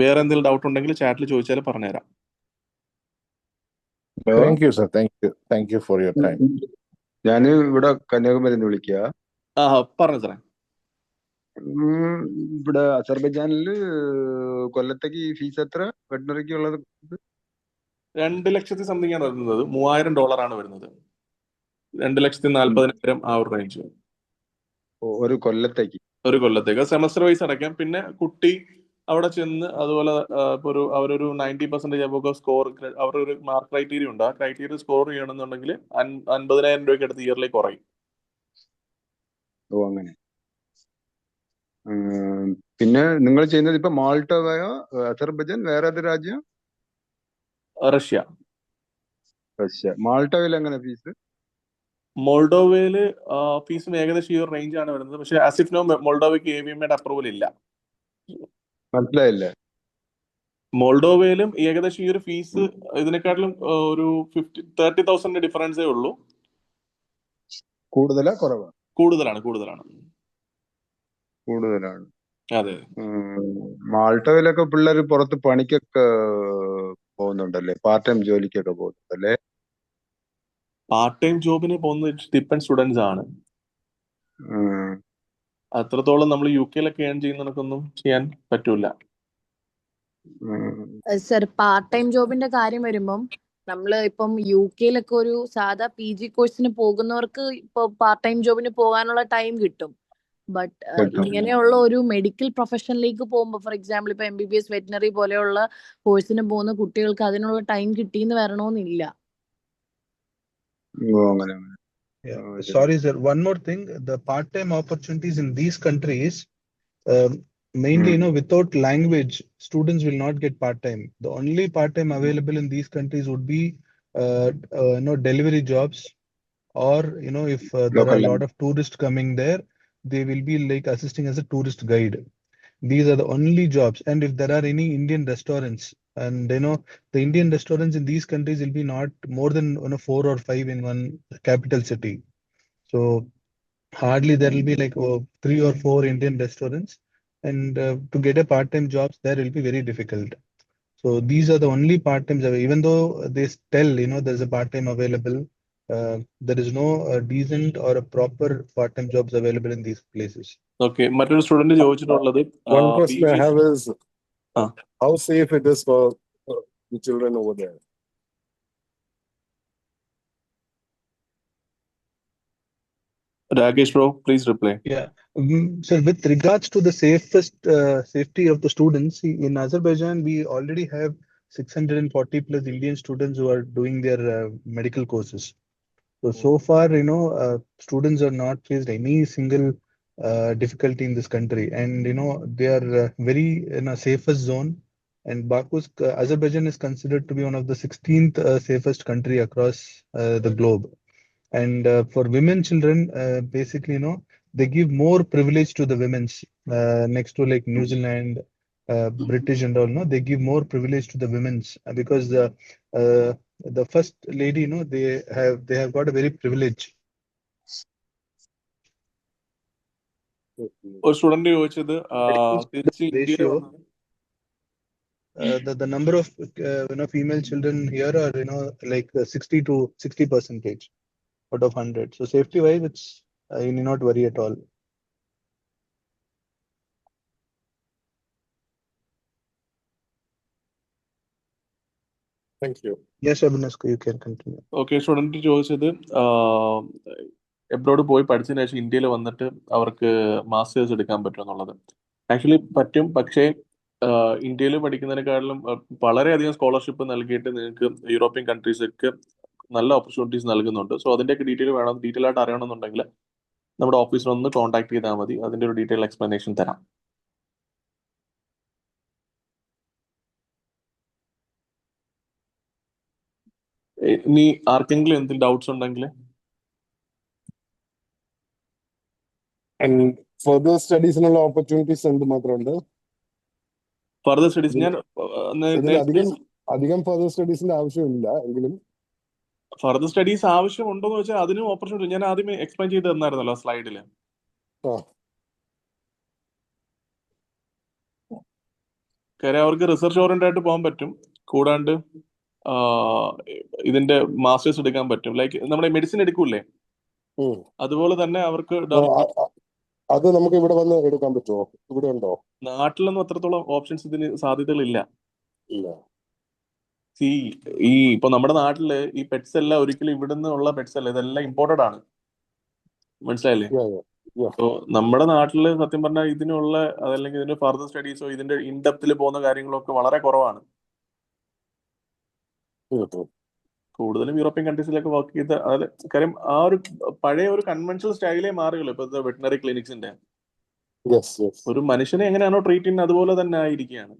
വേറെ എന്തെങ്കിലും ഡൗട്ട് ഉണ്ടെങ്കിൽ ചാറ്റിൽ ചോദിച്ചാൽ പറഞ്ഞുതരാം. Thank you for your time. ഞാൻ ഇവിടെ കന്യാകുമാരി വിളിക്കുക. പറഞ്ഞു സാറേ. ഇവിടെ അസർബൈജാനില് കൊല്ലത്തേക്ക് ഫീസ് എത്ര വെറ്റിനറിക്ക് ഉള്ളത്? 2 ലക്ഷത്തി സംതിങ് ആണ് വരുന്നത്. $3000 ആണ് വരുന്നത്. 2,40,000 ആ ഒരു റേഞ്ച്. ഒരു കൊല്ലത്തേക്ക് സെമസ്റ്റർ വൈസ് അടയ്ക്കാം. പിന്നെ കുട്ടി അവിടെ ചെന്ന് അതുപോലെ ഇപ്പൊ അവരൊരു 90% അബോവ് സ്കോർ, അവരുടെ ഒരു മാർക്ക് ക്രൈറ്റീരിയ ഉണ്ട്. ആ ക്രൈറ്റീരിയ സ്കോർ ചെയ്യണമെന്നുണ്ടെങ്കിൽ 50,000 രൂപയ്ക്ക് അടുത്ത് ഇയർലി കുറയും. അങ്ങനെ. പിന്നെ നിങ്ങൾ ചെയ്യുന്നത് ഇപ്പൊ മാൾട്ടോയോ അസർബൈജാൻ, വേറെ ഏത് രാജ്യം? റഷ്യ. മാൾട്ടോയിൽ എങ്ങനെ ഫീസ്? മോൾഡോവയില് ഫീസും ഏകദേശം ഈ ഒരു റേഞ്ച് ആണ് വരുന്നത്. പക്ഷെ ആസിഫ് നോ മോൾഡോവയ്ക്ക് AVMAയുടെ അപ്രൂവൽ ഇല്ല. മനസ്സിലായില്ലേ? മോൾഡോവയിലും ഏകദേശം ഈ ഒരു ഫീസ് ഇതിനെക്കാട്ടിലും ഒരു 30,000 ഡിഫറൻസേ ഉള്ളൂ. കൂടുതലാണ്. അതെ. മാൾട്ടോയിലൊക്കെ പിള്ളേർ പുറത്ത് പണിക്കൊക്കെ പോകുന്നുണ്ടല്ലേ, പാർട്ട് ടൈം ജോലിക്കൊക്കെ പോകുന്നുണ്ടല്ലേ? പാർട്ട് ടൈം ജോബിന് പോകുന്നത് ഡിപ്പെൻഡ് സ്റ്റുഡൻസ് ആണ്. അത്രത്തോളം നമ്മൾ UK ഏൺ ചെയ്യുന്നതൊന്നും ചെയ്യാൻ പറ്റൂല. സർ, പാർട്ട് ടൈം ജോബിന്റെ കാര്യം വരുമ്പം നമ്മള് ഇപ്പം UK-ലൊക്കെ ഒരു സാധാ PG കോഴ്സിന് പോകുന്നവർക്ക് ഇപ്പൊ പാർട്ട് ടൈം ജോബിന് പോകാനുള്ള ടൈം കിട്ടും. ബട്ട് കിട്ടും. ഇങ്ങനെയുള്ള ഒരു മെഡിക്കൽ പ്രൊഫഷനിലേക്ക് പോകുമ്പോൾ, ഫോർ എക്സാമ്പിൾ ഇപ്പൊ MBBS വെറ്റിനറി പോലെയുള്ള കോഴ്സിന് പോകുന്ന കുട്ടികൾക്ക് അതിനുള്ള ടൈം കിട്ടിയെന്ന് വരണമെന്നില്ല. അങ്ങനെ Yeah. ഓ, ശരി. Sorry, sir. One more thing. The part-time opportunities in these countries, um, mainly, ഉം. without language, students will not get part-time. The only part-time available in these countries would be, delivery jobs, or, if there are Local a lot language. of tourists coming there, they will be like assisting as a tourist guide. These are the only jobs. And if there are any Indian restaurants, and the Indian restaurants in these countries will be not more than 4 or 5 in one capital city. So hardly there will be like 3 or 4 Indian restaurants, and to get a part-time jobs there will be very difficult. So these are the only part-times even though they tell there's a part-time available, there is no decent or a proper part-time jobs available in these places. Okay, മറ്റൊരു student ചോദിച്ചിട്ടുള്ളത് One question I have is, Ah. how safe it is for the children over there? Rakesh bro, please reply. Yeah. So with regards to the safety of the students, in Azerbaijan, we already have 640 plus Indian students who are doing their medical courses. So far, students are not faced any single difficulty in this country, and they are very in a safest zone. And Azerbaijan is considered to be one of the 16th safest country across the globe. And for women children, basically, they give more privilege to the women's, next to like New Zealand, British and all. They give more privilege to the women's, because the first lady, they have got a very privilege. ഒരു student ചോദിച്ചത് തിരിച്ച് ഇന്ത്യയിൽ Ratio, വന്ന് the number of female children here are like 60 to 60% out of 100. So safety wise, it's you need not worry at all. Thank you. Yes, Abhinav, you can continue. Okay, student ചോദിച്ചത് abroad പോയി പഠിച്ചതിന് ശേഷം ഇന്ത്യയിൽ വന്നിട്ട് അവർക്ക് masters എടുക്കാൻ പറ്റും എന്നുള്ളത്. ആക്ച്വലി പറ്റും, പക്ഷേ ഇന്ത്യയിൽ പഠിക്കുന്നതിനേക്കാളും വളരെയധികം സ്കോളർഷിപ്പ് നൽകിയിട്ട് നിങ്ങൾക്ക് യൂറോപ്യൻ കൺട്രീസൊക്കെ നല്ല ഓപ്പർച്യൂണിറ്റീസ് നൽകുന്നുണ്ട്. സോ അതിൻ്റെയൊക്കെ ഡീറ്റെയിൽ ആയിട്ട് അറിയണമെന്നുണ്ടെങ്കിൽ നമ്മുടെ ഓഫീസിൽ ഒന്ന് കോൺടാക്ട് ചെയ്താൽ മതി, അതിൻ്റെ ഒരു ഡീറ്റെയിൽ എക്സ്പ്ലനേഷൻ തരാം. ഇനി ആർക്കെങ്കിലും എന്തെങ്കിലും ഡൗട്ട്സ് ഉണ്ടെങ്കിൽ And further studies and opportunities എന്ത് മാത്രമുണ്ട്? ഫർദർ സ്റ്റഡീസ് ഞാൻ ഇതിൽ അധികം ഫർദർ സ്റ്റഡീസിന്റെ ആവശ്യമില്ല എങ്കിലും ഫർദർ സ്റ്റഡീസ് ആവശ്യമുണ്ടോന്ന് വെച്ചാൽ അതിനും ഓപ്പർച്യൂണിറ്റി ഞാൻ ആദ്യമേ എക്സ്പ്ലെയിൻ ചെയ്ത് തന്നായിരുന്നല്ലോ സ്ലൈഡിൽ. കാര്യം അവർക്ക് റിസർച്ച് ഓറിയന്റഡ് ആയിട്ട് പോകാൻ പറ്റും, കൂടാണ്ട് ഇതിന്റെ മാസ്റ്റേഴ്സ് എടുക്കാൻ പറ്റും. ലൈക്ക് നമ്മുടെ മെഡിസിൻ എടുക്കൂലേ, അതുപോലെ തന്നെ അവർക്ക് അത് നമുക്ക് ഇവിടെ വന്ന് എടുക്കാൻ പറ്റുമോ? ഇവിടെ ഉണ്ടോ? നാട്ടിലൊന്നും അത്രത്തോളം ഓപ്ഷൻസ് ഇതിന് സാധ്യതകളില്ല. ഇല്ല. ഈ ഇപ്പൊ നമ്മുടെ നാട്ടില് ഈ പെറ്റ്സ് എല്ലാം ഒരിക്കലും ഇവിടുന്ന് ഉള്ള പെറ്റ്സ് അല്ല, ഇതെല്ലാം ഇമ്പോർട്ടഡ് ആണ്, മനസ്സിലായില്ലേ? സോ നമ്മുടെ നാട്ടില് സത്യം പറഞ്ഞാൽ ഇതിനുള്ള അതല്ലെങ്കിൽ ഇതിന്റെ ഫർദർ സ്റ്റഡീസോ ഇതിന്റെ ഇൻഡെപ്തിൽ പോകുന്ന കാര്യങ്ങളൊക്കെ വളരെ കുറവാണ്. കൂടുതലും യൂറോപ്യൻ കൺട്രീസിലൊക്കെ വർക്ക് ചെയ്ത് അതിൽ കാര്യം ആ ഒരു പഴയ ഒരു കൺവെൻഷണൽ സ്റ്റൈലേ മാറുകയുള്ളൂ ഇപ്പോഴത്തെ വെറ്റിനറി ക്ലിനിക്സിന്റെ. ഒരു മനുഷ്യനെ എങ്ങനെയാണോ ട്രീറ്റ് ചെയ്യുന്നത് അതുപോലെ തന്നെ ആയിരിക്കുകയാണ്.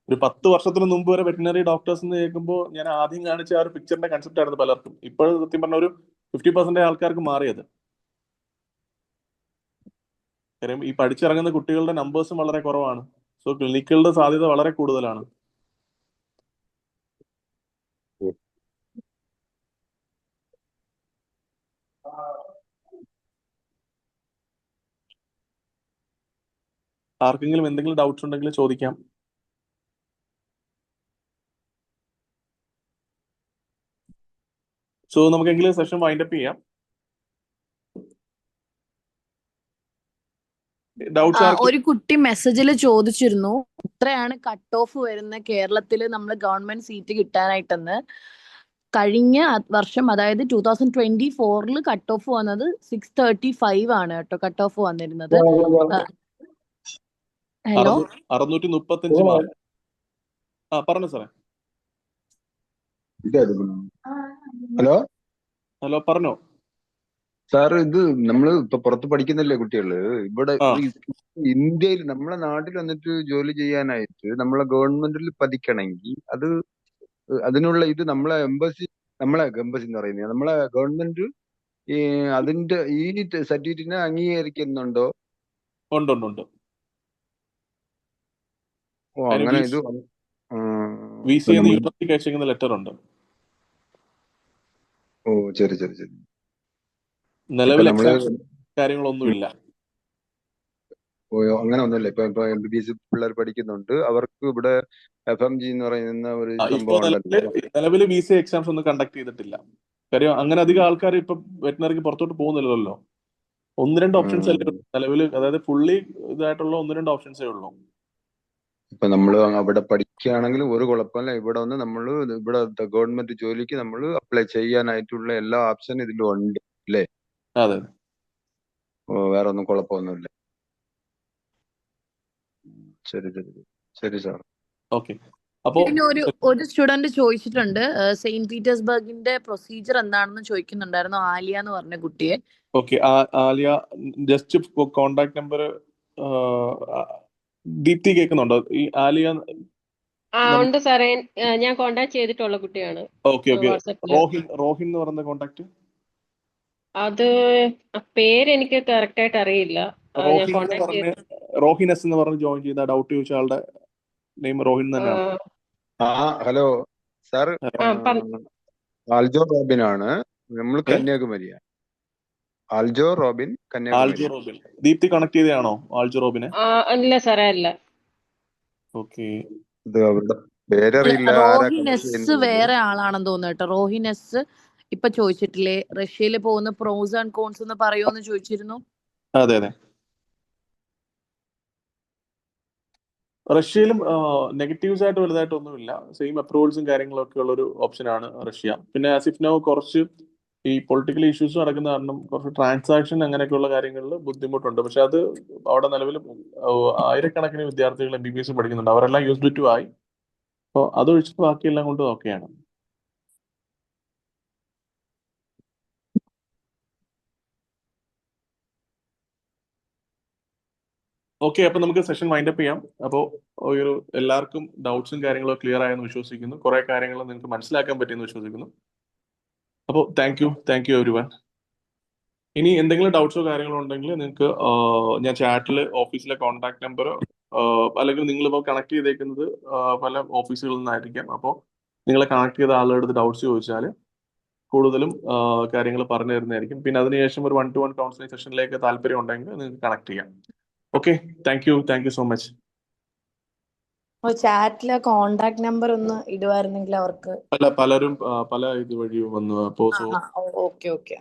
ഒരു 10 വർഷത്തിന് മുമ്പ് വരെ വെറ്റിനറി ഡോക്ടേഴ്സ് എന്ന് കേൾക്കുമ്പോൾ ഞാൻ ആദ്യം കാണിച്ച ആ ഒരു പിക്ചറിന്റെ കൺസെപ്റ്റ് ആയിരുന്നു പലർക്കും. ഇപ്പോൾ സത്യം പറഞ്ഞ ഒരു 50% ആൾക്കാർക്ക് മാറിയത്. കാര്യം ഈ പഠിച്ചിറങ്ങുന്ന കുട്ടികളുടെ നമ്പേഴ്സും വളരെ കുറവാണ്. സോ ക്ലിനിക്കുകളുടെ സാധ്യത വളരെ കൂടുതലാണ്. ആർക്കെങ്കിലും എന്തെങ്കിലും ഡൗട്ട്സ് ഉണ്ടെങ്കിൽ ചോദിക്കാം. സോ നമുക്കെങ്കിലും സെഷൻ വൈൻഡപ്പ് ചെയ്യാം. ഡൗട്ട്സ് ആർക്കും ഒരു കുട്ടി മെസ്സേജിൽ ചോദിച്ചിരുന്നു എത്രയാണ് കട്ട് ഓഫ് വരുന്ന കേരളത്തിൽ നമ്മൾ ഗവൺമെന്റ് സീറ്റ് കിട്ടാനായിട്ടെന്ന്. കഴിഞ്ഞ വർഷം അതായത് 2024 കട്ട് ഓഫ് വന്നത് 635 ആണ് കേട്ടോ കട്ട് ഓഫ് വന്നിരുന്നത്. Hello 635 mark. പറഞ്ഞു സാറേ. ഹലോ ഹലോ പറഞ്ഞോ സാർ. ഇത് നമ്മള് ഇപ്പൊ പുറത്ത് പഠിക്കുന്നില്ലേ കുട്ടികള്, ഇവിടെ ആ. ഇന്ത്യയിൽ നമ്മളെ നാട്ടിൽ വന്നിട്ട് ജോലി ചെയ്യാനായിട്ട് നമ്മളെ ഗവൺമെന്റിൽ പതിക്കണമെങ്കിൽ അത് അതിനുള്ള ഇത് നമ്മളെ എംബസി എന്ന് പറയുന്നത് നമ്മളെ ഗവൺമെന്റ് ഈ അതിന്റെ ഈ സർട്ടിഫിക്കറ്റിനെ അംഗീകരിക്കുന്നുണ്ടോ? ഉണ്ട് ഉണ്ട് ഉണ്ട്. ഓ അതിന് അങ്ങനെ ഇത് വി ഇപ്പൊ സി നമ്മള് യൂണിവേഴ്സിറ്റിക്ക് അയച്ചിരിക്കുന്ന ലെറ്റർ ഉണ്ട്. ഓ ശരി ശരി ശരി. ഇപ്പൊ നിലവിൽ നമ്മള് എക്സാം കാര്യങ്ങളൊന്നുമില്ല. ഓ അങ്ങനെ ഒന്നുമില്ല. ഇപ്പൊ MBBS പിള്ളേർ പഠിക്കുന്നുണ്ട്, അവർക്ക് ഇവിടെ FMG എന്ന് പറയുന്ന ഒരു ഇപ്പൊ സംഭവം ഉണ്ടല്ലോ. നിലവിൽ വി സി എക്സാംസ് ഒന്നും കണ്ടക്ട് ചെയ്തിട്ടില്ല. കാര്യം അങ്ങനെ അധികം ആൾക്കാർ ഇപ്പൊ വെറ്റിനറിക്ക് പുറത്തോട്ട് പോകുന്നില്ലല്ലോ. 1-2 ഓപ്ഷൻസ് അല്ലേ ഉള്ളൂ നിലവിൽ. അതായത് ഫുള്ളി ഇതായിട്ടുള്ള 1-2 ഓപ്ഷൻസേ ഉള്ളൂ. ഇപ്പൊ നമ്മള് അവിടെ പഠിക്കുകയാണെങ്കിലും ഒരു കുഴപ്പമില്ല. ഇവിടെ വന്ന് നമ്മള് ഇവിടെ ഗവൺമെന്റ് ജോലിക്ക് നമ്മൾ അപ്ലൈ ചെയ്യാനായിട്ടുള്ള എല്ലാ ഓപ്ഷനും ഇതിലും ഉണ്ട് അല്ലേ? അതെ. വേറെ ഒന്നും കുഴപ്പമൊന്നുമില്ല. ശരി ശരി ശരി സാർ. ഓക്കെ. അപ്പോ പിന്നെ ഒരു സ്റ്റുഡന്റ് ചോദിച്ചിട്ടുണ്ട് സെയിന്റ് പീറ്റേഴ്സ്ബർഗിന്റെ പ്രൊസീജിയർ എന്താണെന്ന് ചോദിക്കുന്നുണ്ടായിരുന്നു, ആലിയ എന്ന് പറഞ്ഞ കുട്ടിയെ. Okay. Aliya just contact number Deepti കേൾക്കുന്നുണ്ടോ? ഈ ആലിയ ഉണ്ട് സാറേ, ഞാൻ കോണ്ടാക്ട് ചെയ്തിട്ടുള്ള കുട്ടിയാണ് ഓക്കെ ഓക്കെ. വാട്സാപ്പില്. റോഹിൻ എന്ന് പറയുന്ന കോണ്ടാക്ട്. അത് പേര് എനിക്ക് കറക്റ്റ് ആയിട്ട് അറിയില്ല. ഞാൻ കോണ്ടാക്ട് ചെയ്ത് റോഹിൻ എസ് എന്ന് പറഞ്ഞ് ജോയിൻ ചെയ്ത ഡൗട്ട് ചോദിച്ച ആളുടെ നെയിം റോഹിൻ തന്നെയാണ്. ഹലോ സാർ, ആൽജോ റോബിൻ ആണ്. നമ്മൾ കന്യാകുമാരിയാണ്. ആൽജോ റോബിൻ, കന്യാകുമാരി. ദീപ്തി കണക്ട് ചെയ്തതാണോ ആൽജോ റോബിനെ? അല്ല സാറേ, അല്ല. ഓക്കെ. ഇത് അവരുടെ പേരറിയില്ല. റോഹിൻ എസ് വേറെ ആളാണെന്ന് തോന്നുന്നു കേട്ടോ. റോഹിൻ എസ് ഇപ്പൊ ചോദിച്ചിട്ടില്ലേ റഷ്യയിൽ പോകുന്ന പ്രോസ് ആൻഡ് കോൺസ് എന്ന് പറയുമെന്ന് ചോദിച്ചിരുന്നു. അതെ അതെ. റഷ്യയിലും നെഗറ്റീവ്സ് ആയിട്ട് വലുതായിട്ടൊന്നുമില്ല. സെയിം അപ്രൂവൽസും കാര്യങ്ങളൊക്കെ ഉള്ള ഒരു ഓപ്ഷനാണ് റഷ്യ. പിന്നെ ആസ് ഇഫ് നൗ കുറച്ച് ഈ പൊളിറ്റിക്കൽ ഇഷ്യൂസ് നടക്കുന്ന കാരണം കുറച്ച് ട്രാൻസാക്ഷൻ അങ്ങനെയൊക്കെയുള്ള കാര്യങ്ങളിൽ ബുദ്ധിമുട്ടുണ്ട്. പക്ഷെ അത് അവിടെ നിലവിൽ ആയിരക്കണക്കിന് വിദ്യാർത്ഥികൾ MBBS പഠിക്കുന്നുണ്ട്. അവരെല്ലാം യൂസ്ഡ് ടു ആയി. അപ്പോൾ അതൊഴിച്ച് ബാക്കിയെല്ലാം കൊണ്ട് ഓക്കെയാണ്. ഓക്കെ. അപ്പൊ നമുക്ക് സെഷൻ വൈൻഡപ്പ് ചെയ്യാം. അപ്പോൾ ഒരു എല്ലാവർക്കും ഡൗട്ട്സും കാര്യങ്ങളും ക്ലിയർ ആയെന്ന് വിശ്വസിക്കുന്നു. കുറെ കാര്യങ്ങൾ നിങ്ങൾക്ക് മനസ്സിലാക്കാൻ പറ്റിയെന്ന് വിശ്വസിക്കുന്നു. അപ്പോൾ താങ്ക് യു എവരി വൺ. ഇനി എന്തെങ്കിലും ഡൗട്ട്സോ കാര്യങ്ങളോ ഉണ്ടെങ്കിൽ നിങ്ങൾക്ക് ഞാൻ ചാറ്റിൽ ഓഫീസിലെ കോൺടാക്ട് നമ്പർ അല്ലെങ്കിൽ നിങ്ങളിപ്പോൾ കണക്ട് ചെയ്തേക്കുന്നത് പല ഓഫീസുകളിൽ നിന്നായിരിക്കാം. അപ്പോൾ നിങ്ങളെ കണക്ട് ചെയ്ത ആളുടെ അടുത്ത് ഡൗട്ട്സ് ചോദിച്ചാൽ കൂടുതലും കാര്യങ്ങൾ പറഞ്ഞു തരുന്നതായിരിക്കും. പിന്നെ അതിനുശേഷം ഒരു 1-to-1 കൗൺസിലിംഗ് സെഷനിലേക്ക് താല്പര്യം ഉണ്ടെങ്കിൽ നിങ്ങൾക്ക് കണക്ട് ചെയ്യാം. Okay. Thank you so much. ചാറ്റിലെ കോണ്ടാക്ട് നമ്പർ ഒന്ന് ഇടുവായിരുന്നെങ്കിൽ അവർക്ക് പലരും പല ഇത് വഴി വന്നു. അപ്പോൾ ഓക്കെ.